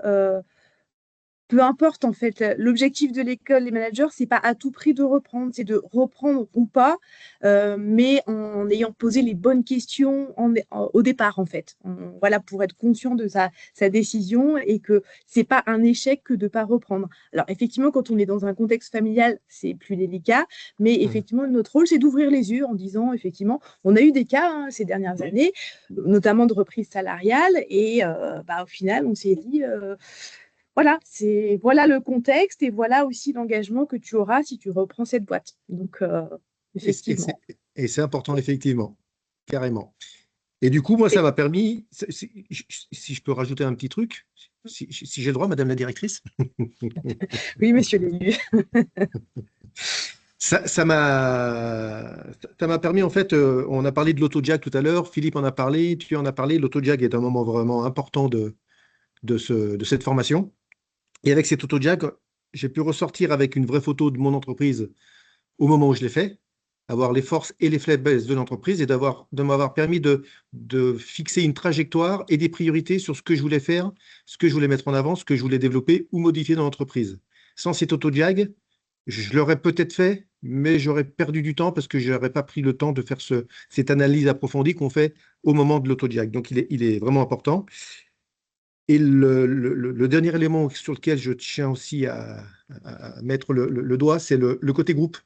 peu importe en fait, l'objectif de l'école des managers, c'est pas à tout prix de reprendre, c'est de reprendre ou pas, mais en ayant posé les bonnes questions au départ en fait. Voilà, pour être conscient de sa décision et que c'est pas un échec que de pas reprendre. Alors effectivement, quand on est dans un contexte familial, c'est plus délicat, mais effectivement notre rôle c'est d'ouvrir les yeux en disant effectivement, on a eu des cas ces dernières années, notamment de reprise salariale et au final on s'est dit voilà le contexte et voilà aussi l'engagement que tu auras si tu reprends cette boîte. Donc, effectivement. Et c'est important, effectivement, carrément. Et du coup, moi, ça m'a permis, si je peux rajouter un petit truc, si j'ai le droit, Madame la directrice. Oui, monsieur l'élu. Ça m'a permis, en fait, on a parlé de l'auto-jag tout à l'heure, Philippe en a parlé, tu en as parlé, l'auto-jag est un moment vraiment important de cette formation. Et avec cet auto-jag, j'ai pu ressortir avec une vraie photo de mon entreprise au moment où je l'ai fait, avoir les forces et les faiblesses de l'entreprise et de m'avoir permis de fixer une trajectoire et des priorités sur ce que je voulais faire, ce que je voulais mettre en avant, ce que je voulais développer ou modifier dans l'entreprise. Sans cet auto-jag, je l'aurais peut-être fait, mais j'aurais perdu du temps parce que je n'aurais pas pris le temps de faire cette analyse approfondie qu'on fait au moment de l'auto-jag. Donc, il est vraiment important. Et le dernier élément sur lequel je tiens aussi à mettre le doigt, c'est le côté groupe.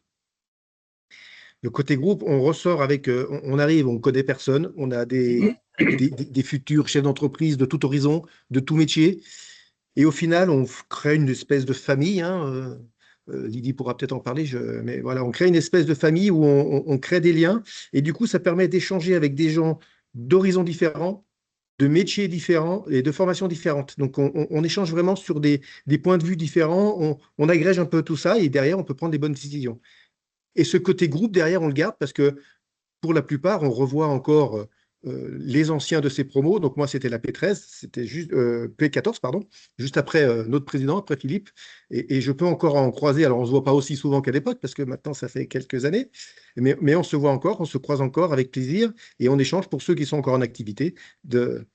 Le côté groupe, on ressort avec, on arrive, on connaît personne, on a des futurs chefs d'entreprise de tout horizon, de tout métier, et au final, on crée une espèce de famille. Lydie pourra peut-être en parler, mais voilà, on crée une espèce de famille où on crée des liens, et du coup, ça permet d'échanger avec des gens d'horizons différents, de métiers différents et de formations différentes. Donc, on échange vraiment sur des points de vue différents, on agrège un peu tout ça, et derrière, on peut prendre des bonnes décisions. Et ce côté groupe, derrière, on le garde parce que pour la plupart, on revoit encore les anciens de ces promos. Donc moi, c'était la P13, c'était juste P14, pardon, juste après notre président, après Philippe. Et je peux encore en croiser. Alors, on ne se voit pas aussi souvent qu'à l'époque parce que maintenant, ça fait quelques années. Mais on se voit encore, on se croise encore avec plaisir et on échange pour ceux qui sont encore en activité de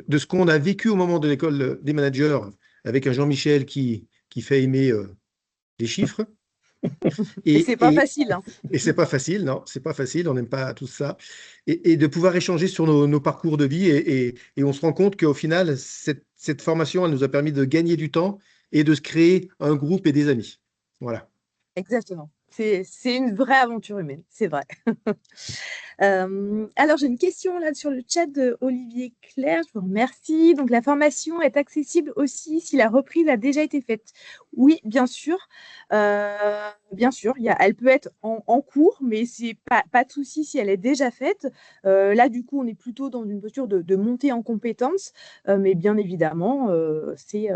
ce qu'on a vécu au moment de l'école des managers avec un Jean-Michel qui fait aimer les chiffres. Et c'est pas facile, hein. Et c'est pas facile, non, c'est pas facile, on n'aime pas tout ça. Et de pouvoir échanger sur nos parcours de vie et on se rend compte qu'au final, cette formation, elle nous a permis de gagner du temps et de se créer un groupe et des amis. Voilà. Exactement. C'est une vraie aventure humaine, c'est vrai. Alors, j'ai une question là sur le chat de Olivier Claire. Je vous remercie. Donc, la formation est accessible aussi si la reprise a déjà été faite. Oui, bien sûr. Bien sûr, elle peut être en cours, mais c'est pas de souci si elle est déjà faite. Là, du coup, on est plutôt dans une posture de montée en compétences, mais bien évidemment, c'est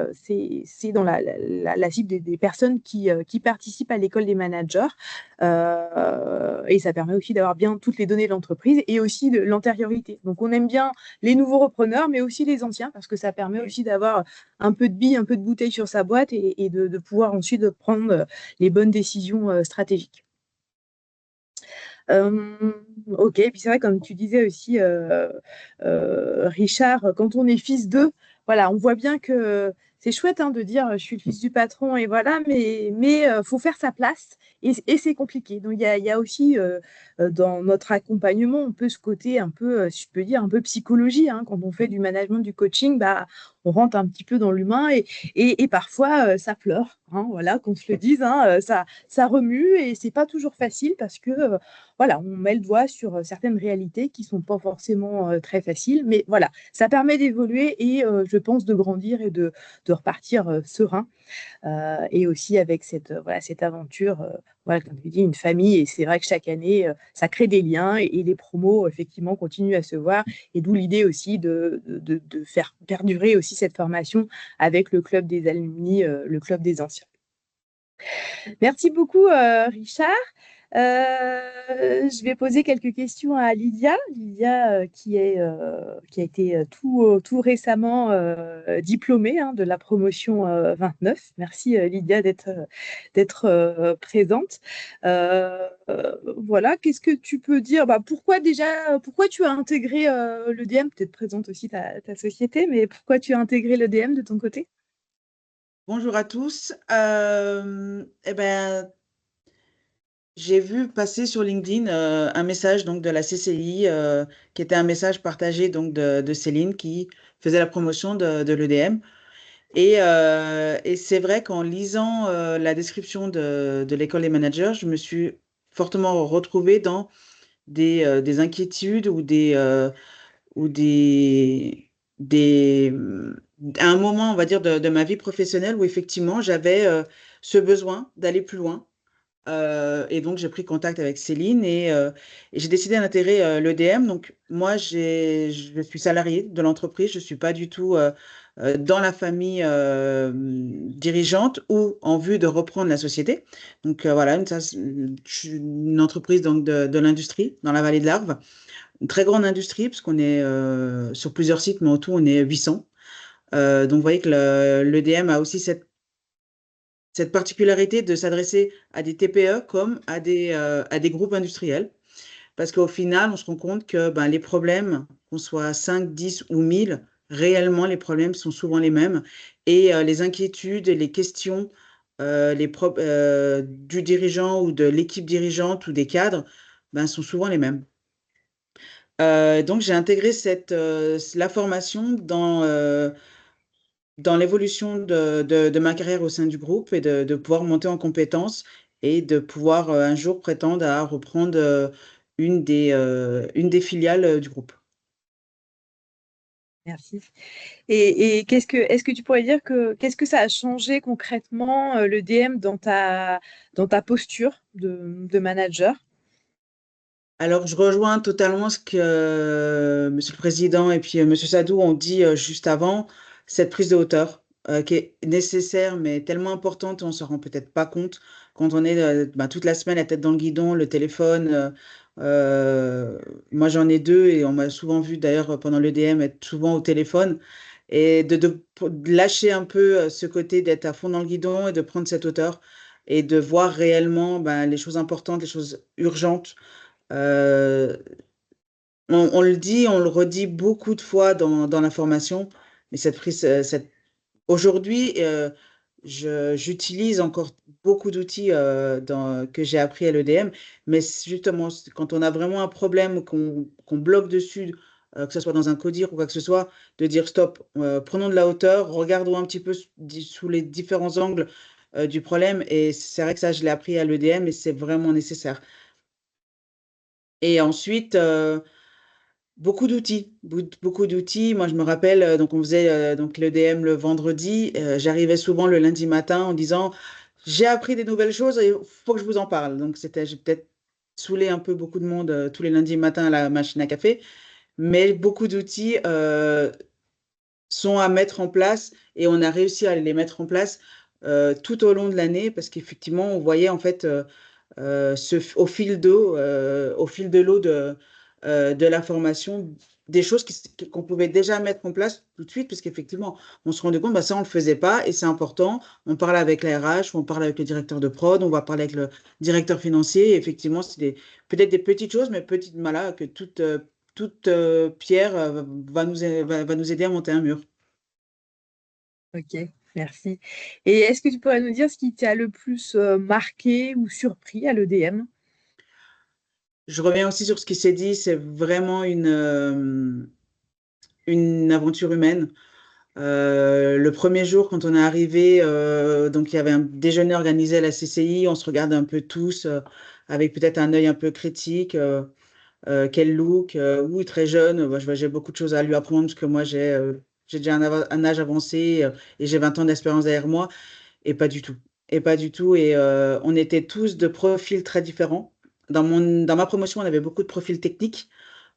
dans la cible des personnes qui participent à l'école des managers. Et ça permet aussi d'avoir bien toutes les données de l'entreprise et aussi de l'antériorité. Donc, on aime bien les nouveaux repreneurs, mais aussi les anciens, parce que ça permet aussi d'avoir un peu de billes, un peu de bouteille sur sa boîte et de pouvoir ensuite prendre les bonnes décisions stratégiques. Ok, et puis c'est vrai, comme tu disais aussi, Richard, quand on est fils d'eux, voilà, on voit bien que c'est chouette de dire je suis le fils du patron et voilà, mais faut faire sa place et c'est compliqué. Donc il y a aussi dans notre accompagnement, on peut ce côté un peu, si je peux dire, un peu psychologie. Quand on fait du management, du coaching, bah, on rentre un petit peu dans l'humain et parfois ça pleure. Voilà, qu'on se le dise, ça remue et c'est pas toujours facile parce que voilà, on met le doigt sur certaines réalités qui sont pas forcément très faciles, mais voilà, ça permet d'évoluer et je pense de grandir et de repartir serein. Et aussi avec cette aventure, voilà, comme tu dis, une famille. Et c'est vrai que chaque année, ça crée des liens et les promos, effectivement, continuent à se voir. Et d'où l'idée aussi de faire perdurer aussi cette formation avec le club des alumni, le club des anciens. Merci beaucoup, Richard. Je vais poser quelques questions à Lydia. Lydia, qui a été tout récemment diplômée de la promotion 29. Merci, Lydia, d'être présente. Voilà, qu'est-ce que tu peux dire? Pourquoi tu as intégré l'EDM? Peut-être présente aussi ta société, mais pourquoi tu as intégré l'EDM de ton côté? Bonjour à tous. Eh ben, j'ai vu passer sur LinkedIn un message donc de la CCI qui était un message partagé donc de Céline qui faisait la promotion de l'EDM. Et c'est vrai qu'en lisant la description de l'école des managers, je me suis fortement retrouvée dans des inquiétudes ou à un moment, on va dire, de ma vie professionnelle où effectivement j'avais ce besoin d'aller plus loin. Et donc, j'ai pris contact avec Céline et j'ai décidé d'intégrer l'EDM. Donc, moi, je suis salariée de l'entreprise. Je ne suis pas du tout dans la famille dirigeante ou en vue de reprendre la société. Donc, voilà, je suis une entreprise donc, de l'industrie dans la vallée de l'Arve. Une très grande industrie, parce qu'on est sur plusieurs sites, mais en tout, on est 800. Donc, vous voyez que l'EDM a aussi cette particularité de s'adresser à des TPE comme à des groupes industriels. Parce qu'au final, on se rend compte que les problèmes, qu'on soit 5, 10 ou 1000, réellement, les problèmes sont souvent les mêmes. Et les inquiétudes et les questions du dirigeant ou de l'équipe dirigeante ou des cadres sont souvent les mêmes. Donc, j'ai intégré la formation dans l'évolution de ma carrière au sein du groupe et de pouvoir monter en compétences et de pouvoir un jour prétendre à reprendre une des filiales du groupe. Merci. Et est-ce que tu pourrais dire qu'est-ce que ça a changé concrètement le DM dans ta posture de manager? Alors, je rejoins totalement ce que Monsieur le Président et puis Monsieur Sadou ont dit juste avant, cette prise de hauteur qui est nécessaire mais tellement importante, on ne se rend peut-être pas compte quand on est toute la semaine la tête dans le guidon, le téléphone. Moi, j'en ai deux et on m'a souvent vu d'ailleurs pendant l'EDM être souvent au téléphone et de lâcher un peu ce côté d'être à fond dans le guidon et de prendre cette hauteur et de voir réellement les choses importantes, les choses urgentes. Euh, on le dit, on le redit beaucoup de fois dans la formation, mais aujourd'hui, j'utilise encore beaucoup d'outils que j'ai appris à l'EDM, mais justement, quand on a vraiment un problème, qu'on bloque dessus, que ce soit dans un codir ou quoi que ce soit, de dire stop, prenons de la hauteur, regardons un petit peu sous les différents angles du problème, et c'est vrai que ça, je l'ai appris à l'EDM, et c'est vraiment nécessaire. Et ensuite, beaucoup d'outils, beaucoup d'outils. Moi, je me rappelle, donc on faisait donc l'EDM le vendredi. J'arrivais souvent le lundi matin en disant, j'ai appris des nouvelles choses et il faut que je vous en parle. Donc j'ai peut-être saoulé un peu beaucoup de monde tous les lundis matins à la machine à café, mais beaucoup d'outils sont à mettre en place et on a réussi à les mettre en place tout au long de l'année parce qu'effectivement, on voyait en fait au fil d'eau, au fil de l'eau de la formation, des choses qu'on pouvait déjà mettre en place tout de suite, parce qu'effectivement, on se rendait compte, ça, on ne le faisait pas, et c'est important. On parle avec la RH, on parle avec le directeur de prod, on va parler avec le directeur financier, et effectivement, c'est peut-être des petites choses, mais petites, voilà, que toute pierre va nous aider à monter un mur. Ok, Merci. Et est-ce que tu pourrais nous dire ce qui t'a le plus marqué ou surpris à l'EDM? Je reviens aussi sur ce qui s'est dit, c'est vraiment une aventure humaine. Le premier jour, quand on est arrivé, donc il y avait un déjeuner organisé à la CCI, on se regarde un peu tous avec peut-être un œil un peu critique. Quel look, oui, très jeune. Moi, j'ai beaucoup de choses à lui apprendre parce que moi, j'ai déjà un âge avancé et j'ai 20 ans d'expérience derrière moi. Et pas du tout. Et pas du tout. Et on était tous de profils très différents. Dans ma promotion, on avait beaucoup de profils techniques.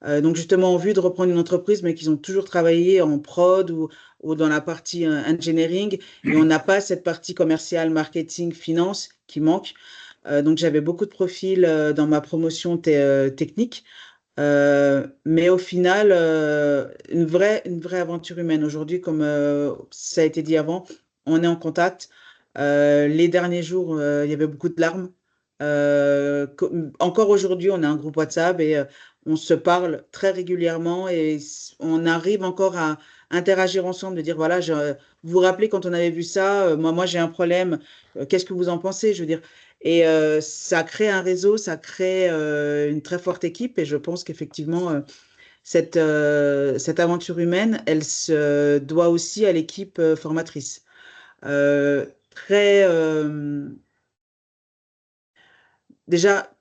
Donc justement, en vue de reprendre une entreprise, mais qu'ils ont toujours travaillé en prod ou dans la partie engineering. Et on n'a pas cette partie commerciale, marketing, finance qui manque. Donc j'avais beaucoup de profils dans ma promotion technique. Mais au final, une vraie aventure humaine. Aujourd'hui, comme ça a été dit avant, on est en contact. Les derniers jours, il y avait beaucoup de larmes. Encore aujourd'hui, on a un groupe WhatsApp et on se parle très régulièrement et on arrive encore à interagir ensemble, de dire, voilà, vous vous rappelez quand on avait vu ça, moi j'ai un problème, qu'est-ce que vous en pensez? Je veux dire, et ça crée un réseau, ça crée une très forte équipe et je pense qu'effectivement, cette aventure humaine, elle se doit aussi à l'équipe formatrice. Euh, très, déjà,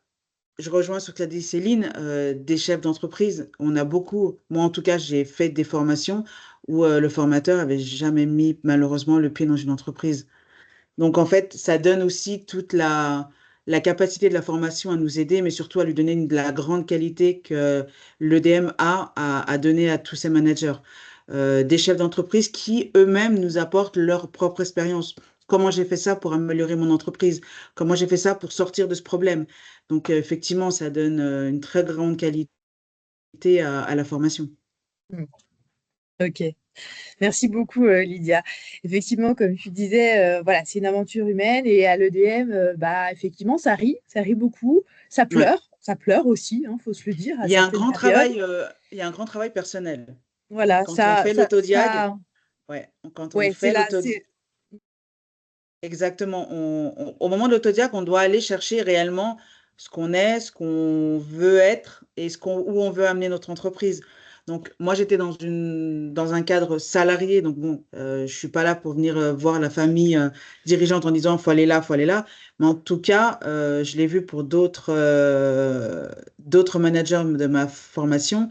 je rejoins ce qu'a dit Céline, des chefs d'entreprise, on a beaucoup, moi en tout cas, j'ai fait des formations où le formateur avait jamais mis malheureusement le pied dans une entreprise. Donc, en fait, ça donne aussi toute la capacité de la formation à nous aider, mais surtout à lui donner de la grande qualité que l'EDM à donner à tous ses managers. Des chefs d'entreprise qui eux-mêmes nous apportent leur propre expérience. Comment j'ai fait ça pour améliorer mon entreprise? Comment j'ai fait ça pour sortir de ce problème? Donc, effectivement, ça donne une très grande qualité à la formation. Hmm. Ok. Merci beaucoup, Lydia. Effectivement, comme tu disais, voilà, c'est une aventure humaine et à l'EDM, bah, effectivement, ça rit beaucoup, Ouais. ça pleure aussi, hein, faut se le dire, à Il y a un certaines grand périodes. travail, il y a un grand travail personnel. Voilà, Quand on fait l'autodiag, ouais, quand on ouais, c'est fait là, l'autodiag, c'est, exactement, au moment de l'autodiag, on doit aller chercher réellement ce qu'on est, ce qu'on veut être et où on veut amener notre entreprise. Donc, moi, j'étais dans un cadre salarié. Donc, bon, je suis pas là pour venir voir la famille dirigeante en disant, faut aller là, faut aller là. Mais en tout cas, je l'ai vu pour d'autres managers de ma formation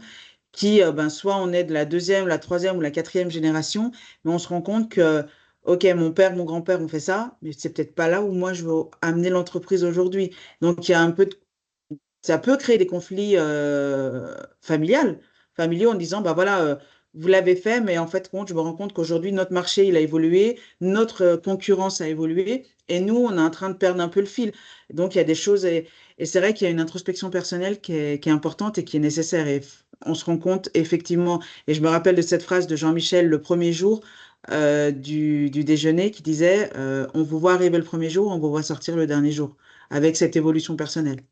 qui, ben, soit on est de la deuxième, la troisième ou la quatrième génération, mais on se rend compte que, OK, mon père, mon grand-père ont fait ça, mais c'est peut-être pas là où moi je veux amener l'entreprise aujourd'hui. Donc, il y a un peu ça peut créer des conflits familiaux en disant, bah voilà, vous l'avez fait, mais en fait, je me rends compte qu'aujourd'hui, notre marché, il a évolué, notre concurrence a évolué, et nous, on est en train de perdre un peu le fil. Donc, il y a des choses, et c'est vrai qu'il y a une introspection personnelle qui est importante et qui est nécessaire. Et on se rend compte, effectivement, et je me rappelle de cette phrase de Jean-Michel le premier jour du déjeuner qui disait, on vous voit arriver le premier jour, on vous voit sortir le dernier jour, avec cette évolution personnelle.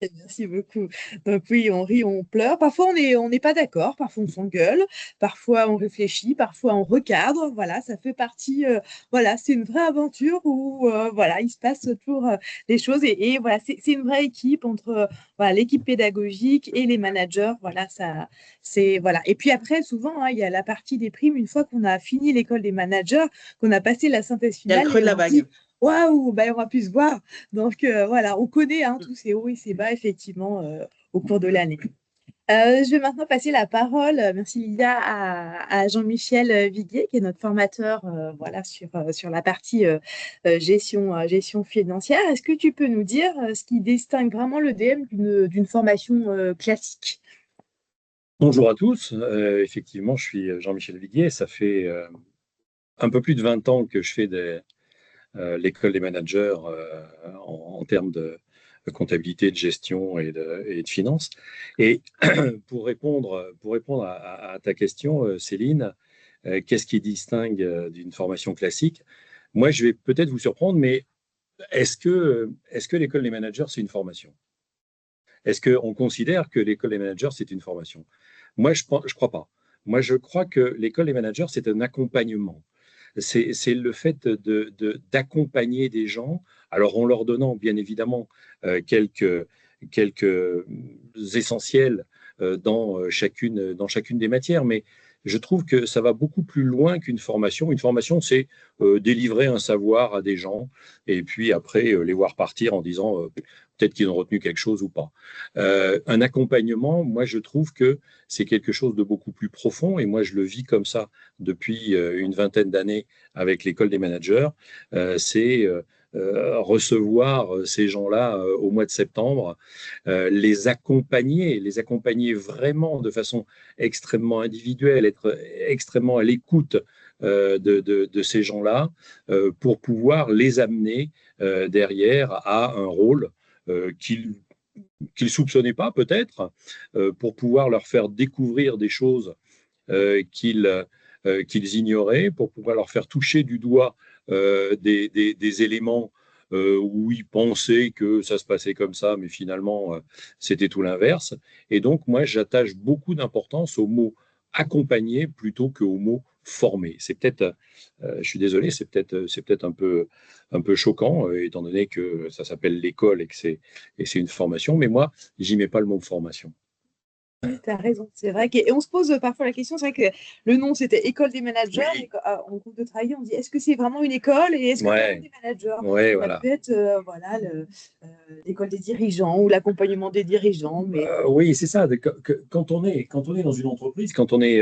merci beaucoup. Donc oui, on rit, on pleure. Parfois, on n'est pas d'accord. Parfois, on s'engueule. Parfois, on réfléchit. Parfois, on recadre. Voilà, ça fait partie. Voilà, c'est une vraie aventure où voilà, il se passe toujours des choses. Et voilà, c'est une vraie équipe entre voilà, l'équipe pédagogique et les managers. Voilà, ça, c'est voilà. Et puis après, souvent, hein, il y a la partie des primes. Une fois qu'on a fini l'école des managers, qu'on a passé la synthèse Il y a le finale, creux et de la on se dit, vague. waouh, ben, on va plus se voir. Donc voilà, on connaît hein, tous ces hauts et ces bas effectivement au cours de l'année. Je vais maintenant passer la parole, merci Lydia, à Jean-Michel Viguier, qui est notre formateur voilà, sur la partie gestion financière. Est-ce que tu peux nous dire ce qui distingue vraiment le DM d'une formation classique? Bonjour à tous. Effectivement, je suis Jean-Michel Viguier. Ça fait un peu plus de 20 ans que je fais l'école des managers en termes de comptabilité, de gestion et de finance. Et pour répondre à ta question, Céline, qu'est-ce qui distingue d'une formation classique? Moi, je vais peut-être vous surprendre, mais est-ce que l'école des managers, c'est une formation? Est-ce qu'on considère que l'école des managers, c'est une formation? Moi, je ne crois pas. Moi, je crois que l'école des managers, c'est un accompagnement. C'est le fait d'accompagner des gens, alors en leur donnant bien évidemment quelques essentiels dans chacune des matières, mais je trouve que ça va beaucoup plus loin qu'une formation. Une formation, c'est délivrer un savoir à des gens et puis après les voir partir en disant peut-être qu'ils ont retenu quelque chose ou pas. Un accompagnement, moi je trouve que c'est quelque chose de beaucoup plus profond et moi je le vis comme ça depuis une vingtaine d'années avec l'école des managers. C'est recevoir ces gens-là au mois de septembre, les accompagner vraiment de façon extrêmement individuelle, être extrêmement à l'écoute de ces gens-là pour pouvoir les amener derrière à un rôle qu'ils ne soupçonnaient pas peut-être, pour pouvoir leur faire découvrir des choses qu'ils ignoraient, pour pouvoir leur faire toucher du doigt des éléments où ils pensaient que ça se passait comme ça, mais finalement, c'était tout l'inverse. Et donc, moi, j'attache beaucoup d'importance au mot accompagner plutôt qu'au mot former. C'est peut-être, je suis désolé, c'est peut-être un peu choquant, étant donné que ça s'appelle l'école et que c'est une formation, mais moi, j'y mets pas le mot formation. Tu as raison, c'est vrai. Et on se pose parfois la question, c'est vrai que le nom c'était École des managers, Oui. et en groupe de travail, on dit est-ce que c'est vraiment une école et est-ce que c'est vraiment des managers? Ouais, Ça voilà. peut être voilà, l'école des dirigeants ou l'accompagnement des dirigeants, mais Oui, c'est ça. Quand on est dans une entreprise, quand on est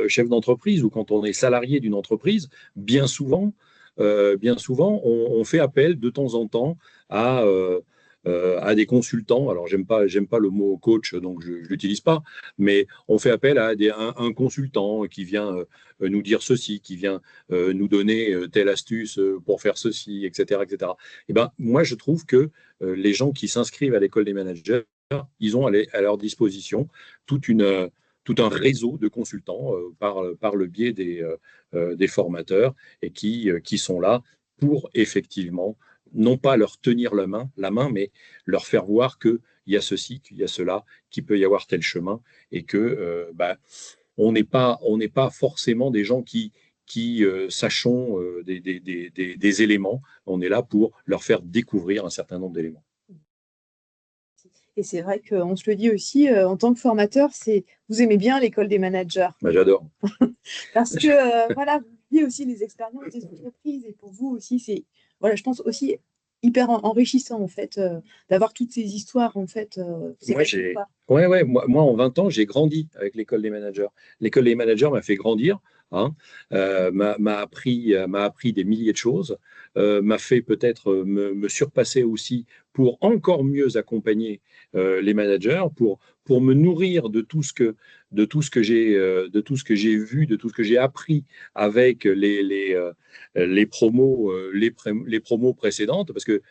chef d'entreprise ou quand on est salarié d'une entreprise, on fait appel de temps en temps à des consultants. Alors, j'aime pas le mot coach, donc je l'utilise pas, mais on fait appel à un consultant qui vient nous dire ceci, qui vient nous donner telle astuce pour faire ceci, etc., etc. Et ben, moi, je trouve que les gens qui s'inscrivent à l'école des managers, ils ont à leur disposition toute une, tout un réseau de consultants par le biais des formateurs et qui sont là pour effectivement, non pas leur tenir la main, mais leur faire voir qu'il y a ceci, qu'il y a cela, qu'il peut y avoir tel chemin et que on n'est pas forcément des gens qui sachons des éléments. On est là pour leur faire découvrir un certain nombre d'éléments. et c'est vrai qu'on se le dit aussi en tant que formateur, c'est vous aimez bien l'école des managers Bah, j'adore. parce que voilà, vous vivez aussi les expériences des entreprises et pour vous aussi, c'est voilà, je pense aussi hyper enrichissant en fait d'avoir toutes ces histoires en fait. C'est Moi, facile, quoi. moi, en 20 ans, j'ai grandi avec l'école des managers. L'école des managers m'a fait grandir, hein, m'a appris des milliers de choses, m'a fait peut-être me surpasser aussi pour encore mieux accompagner les managers, pour me nourrir de tout ce que de tout ce que j'ai vu, de tout ce que j'ai appris avec les promos, les promos précédentes, parce que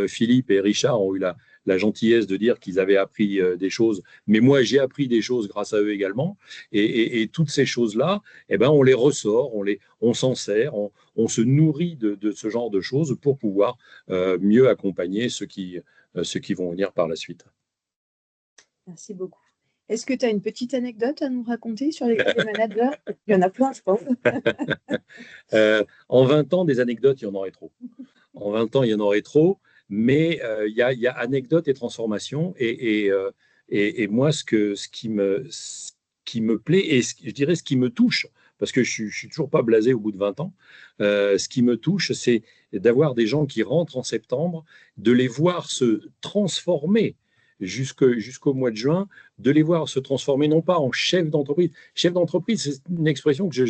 Philippe et Richard ont eu la gentillesse de dire qu'ils avaient appris des choses, mais moi j'ai appris des choses grâce à eux également. Et toutes ces choses-là, eh ben, on les ressort, on s'en sert, on se nourrit de ce genre de choses pour pouvoir mieux accompagner ceux qui vont venir par la suite. Merci beaucoup. Est-ce que tu as une petite anecdote à nous raconter sur l'école des managers? Il y en a plein, je pense. En 20 ans, des anecdotes, il y en aurait trop. En 20 ans, il y en aurait trop, mais il y a anecdotes et transformations. Et moi, ce qui me plaît, et je dirais ce qui me touche, parce que je suis toujours pas blasé au bout de 20 ans, ce qui me touche, c'est d'avoir des gens qui rentrent en septembre, de les voir se transformer jusqu'au mois de juin, de les voir se transformer non pas en chef d'entreprise. Chef d'entreprise, c'est une expression que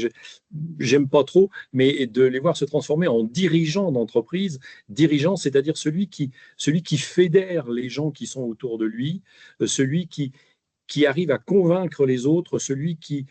j'aime pas trop, mais de les voir se transformer en dirigeant d'entreprise. Dirigeant, c'est-à-dire celui qui fédère les gens qui sont autour de lui, celui qui arrive à convaincre les autres, celui qui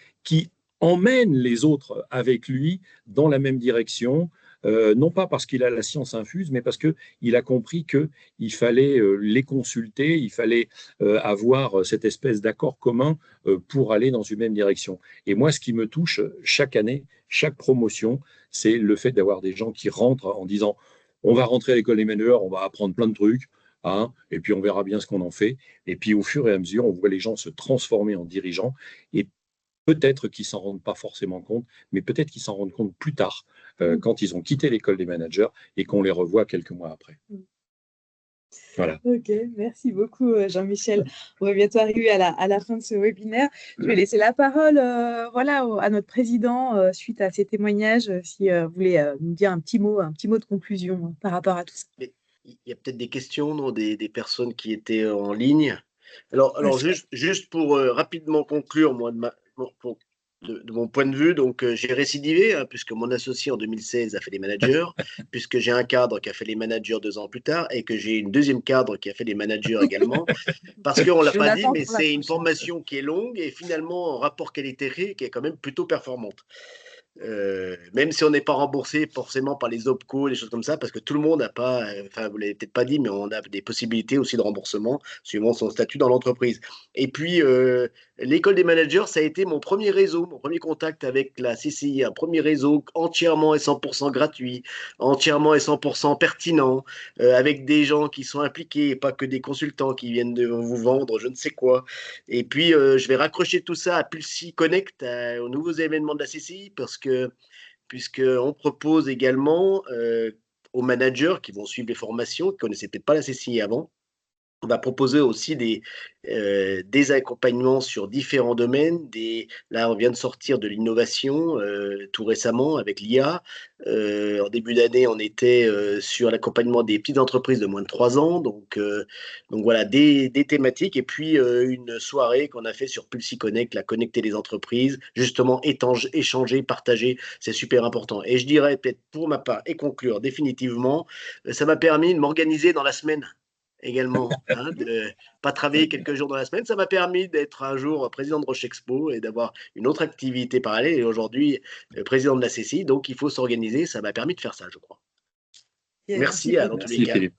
emmène les autres avec lui dans la même direction, non pas parce qu'il a la science infuse, mais parce qu'il a compris qu'il fallait les consulter, il fallait avoir cette espèce d'accord commun pour aller dans une même direction. Et moi, ce qui me touche chaque année, chaque promotion, c'est le fait d'avoir des gens qui rentrent en disant on va rentrer à l'école des managers, on va apprendre plein de trucs, hein, et puis on verra bien ce qu'on en fait. Et puis au fur et à mesure, on voit les gens se transformer en dirigeants. Et peut-être qu'ils s'en rendent pas forcément compte, mais peut-être qu'ils s'en rendent compte plus tard, quand ils ont quitté l'école des managers et qu'on les revoit quelques mois après. Voilà. Ok, merci beaucoup Jean-Michel. On va bientôt arriver à la fin de ce webinaire. Je vais laisser la parole à notre président suite à ces témoignages, si vous voulez nous dire un petit mot de conclusion par rapport à tout ça. Mais il y a peut-être des questions, non, des personnes qui étaient en ligne. Alors juste pour rapidement conclure, moi, de mon point de vue, donc j'ai récidivé, hein, puisque mon associé en 2016 a fait les managers, puisque j'ai un cadre qui a fait les managers 2 ans plus tard, et que j'ai une deuxième cadre qui a fait les managers également, parce qu'on ne l'a pas dit, mais c'est une formation qui est longue et finalement en rapport qualité-prix qui est quand même plutôt performante. Même si on n'est pas remboursé forcément par les OPCO, des choses comme ça, parce que tout le monde n'a pas, enfin vous l'avez peut-être pas dit, mais on a des possibilités aussi de remboursement suivant son statut dans l'entreprise. Et puis l'école des managers, ça a été mon premier réseau, mon premier contact avec la CCI, un premier réseau entièrement et 100% gratuit, entièrement et 100% pertinent, avec des gens qui sont impliqués, et pas que des consultants qui viennent de vous vendre je ne sais quoi. Et puis je vais raccrocher tout ça à Pulsi Connect, aux nouveaux événements de la CCI, puisqu'on propose également aux managers qui vont suivre les formations, qui ne connaissaient peut-être pas la CCI avant, on va proposer aussi des accompagnements sur différents domaines. Là, on vient de sortir de l'innovation tout récemment avec l'IA. En début d'année, on était sur l'accompagnement des petites entreprises de moins de 3 ans. Donc voilà, des thématiques. Et puis, une soirée qu'on a fait sur Pulsi Connect, la connecter les entreprises, justement, échanger, partager, c'est super important. Et je dirais peut-être pour ma part, et conclure définitivement, ça m'a permis de m'organiser dans la semaine également, hein, de pas travailler quelques jours dans la semaine. Ça m'a permis d'être un jour président de Rochexpo et d'avoir une autre activité parallèle. Et aujourd'hui, président de la CCI. Donc, il faut s'organiser. Ça m'a permis de faire ça, je crois. Merci dans tous les cas. Philippe.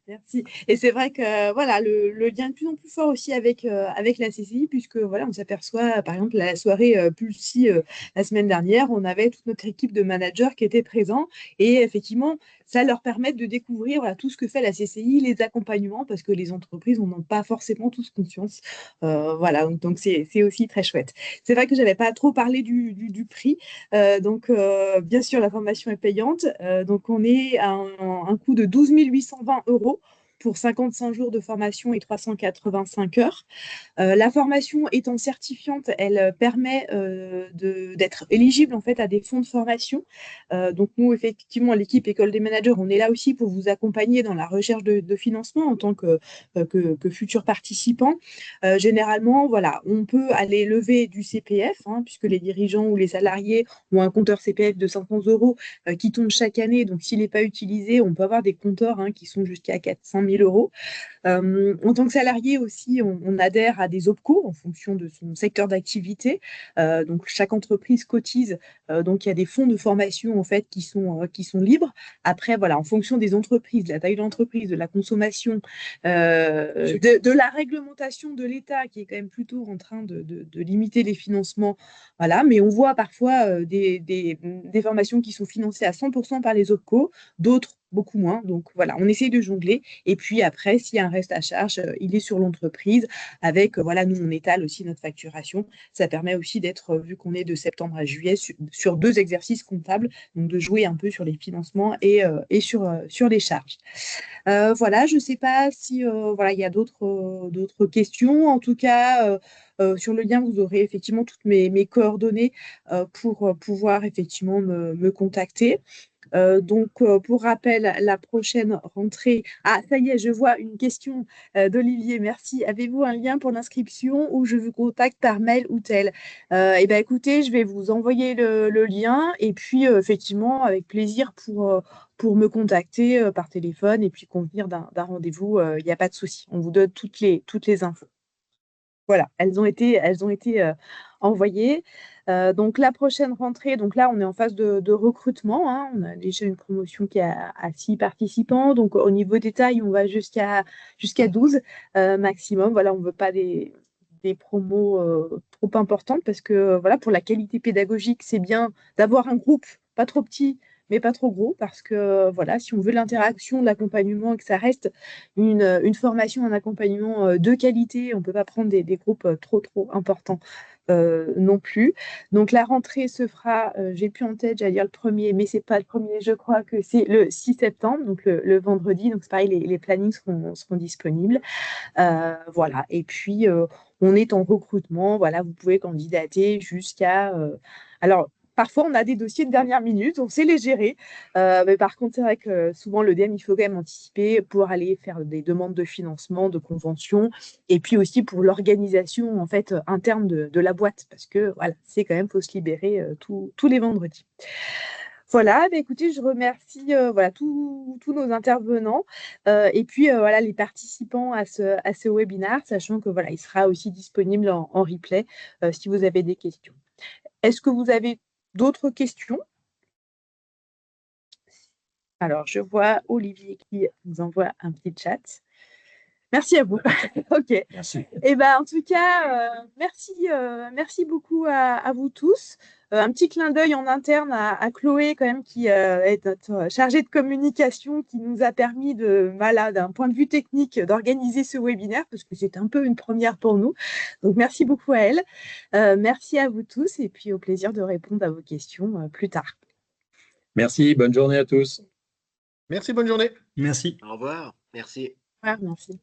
Merci. Et c'est vrai que voilà, le lien est de plus en plus fort aussi avec la CCI, puisque voilà, on s'aperçoit, par exemple, la soirée Pulsi la semaine dernière, on avait toute notre équipe de managers qui était présent. Et effectivement, ça leur permet de découvrir voilà, tout ce que fait la CCI, les accompagnements, parce que les entreprises n'en ont pas forcément tous conscience. Voilà, donc c'est aussi très chouette. C'est vrai que je n'avais pas trop parlé du prix. Donc, bien sûr, la formation est payante. Donc, on est à un coût de 12 820 € pour 55 jours de formation et 385 heures. La formation étant certifiante, elle permet d'être éligible en fait à des fonds de formation. Donc nous, effectivement, l'équipe École des managers, on est là aussi pour vous accompagner dans la recherche de financement en tant que futur participant. Généralement, voilà, on peut aller lever du CPF, hein, puisque les dirigeants ou les salariés ont un compteur CPF de 500 € qui tombe chaque année. Donc s'il n'est pas utilisé, on peut avoir des compteurs qui sont jusqu'à 400 000 €. En tant que salarié aussi, on adhère à des OPCO en fonction de son secteur d'activité. Donc chaque entreprise cotise. Donc il y a des fonds de formation en fait qui sont libres. Après voilà, en fonction des entreprises, de la taille de l'entreprise, de la consommation, de la réglementation de l'État qui est quand même plutôt en train de limiter les financements. Voilà, mais on voit parfois des formations qui sont financées à 100% par les OPCO, d'autres beaucoup moins. Donc voilà, on essaye de jongler. Et puis après, s'il y a un reste à charge, il est sur l'entreprise. Avec, voilà, nous, on étale aussi notre facturation. Ça permet aussi d'être, vu qu'on est de septembre à juillet, sur 2 exercices comptables, donc de jouer un peu sur les financements et sur les charges. Voilà, je ne sais pas si voilà, il y a d'autres questions. En tout cas, sur le lien, vous aurez effectivement toutes mes coordonnées pour pouvoir effectivement me contacter. Donc, pour rappel, la prochaine rentrée… Ah, ça y est, je vois une question d'Olivier. Merci. Avez-vous un lien pour l'inscription ou je vous contacte par mail ou tel? Eh bien, écoutez, je vais vous envoyer le lien et puis, effectivement, avec plaisir pour me contacter par téléphone et puis convenir d'un rendez-vous. Il n'y a pas de souci. On vous donne toutes les infos. Voilà, elles ont été envoyées. Donc, la prochaine rentrée, donc là, on est en phase de recrutement, hein. On a déjà une promotion qui a 6 participants. Donc, au niveau des tailles, on va jusqu'à 12 maximum. Voilà, on ne veut pas des promos trop importantes parce que, voilà, pour la qualité pédagogique, c'est bien d'avoir un groupe pas trop petit, mais pas trop gros, parce que voilà, si on veut l'interaction, de l'accompagnement et que ça reste une formation, un accompagnement de qualité, on ne peut pas prendre des groupes trop importants non plus. Donc la rentrée se fera, j'ai plus en tête, j'allais dire le 1er, mais c'est pas le 1er, je crois que c'est le 6 septembre, donc le vendredi. Donc c'est pareil, les plannings seront disponibles. Voilà. Et puis on est en recrutement. Voilà, vous pouvez candidater jusqu'à. Alors parfois on a des dossiers de dernière minute, on sait les gérer. Mais par contre, c'est vrai que souvent le DM, il faut quand même anticiper pour aller faire des demandes de financement, de convention, et puis aussi pour l'organisation en fait interne de la boîte, parce que voilà, c'est quand même faut se libérer tous les vendredis. Voilà, bah, écoutez, je remercie voilà, tous nos intervenants et puis voilà, les participants à ce webinaire, sachant que voilà, il sera aussi disponible en replay si vous avez des questions. Est-ce que vous avez d'autres questions? Alors, je vois Olivier qui nous envoie un petit chat. Merci à vous. OK. Merci. Et ben, en tout cas, merci beaucoup à vous tous. Un petit clin d'œil en interne à Chloé, quand même, qui est notre chargée de communication, qui nous a permis d'un point de vue technique, d'organiser ce webinaire, parce que c'est un peu une première pour nous. Donc, merci beaucoup à elle. Merci à vous tous, et puis au plaisir de répondre à vos questions plus tard. Merci, bonne journée à tous. Merci, bonne journée. Merci. Au revoir. Merci. Au revoir, merci.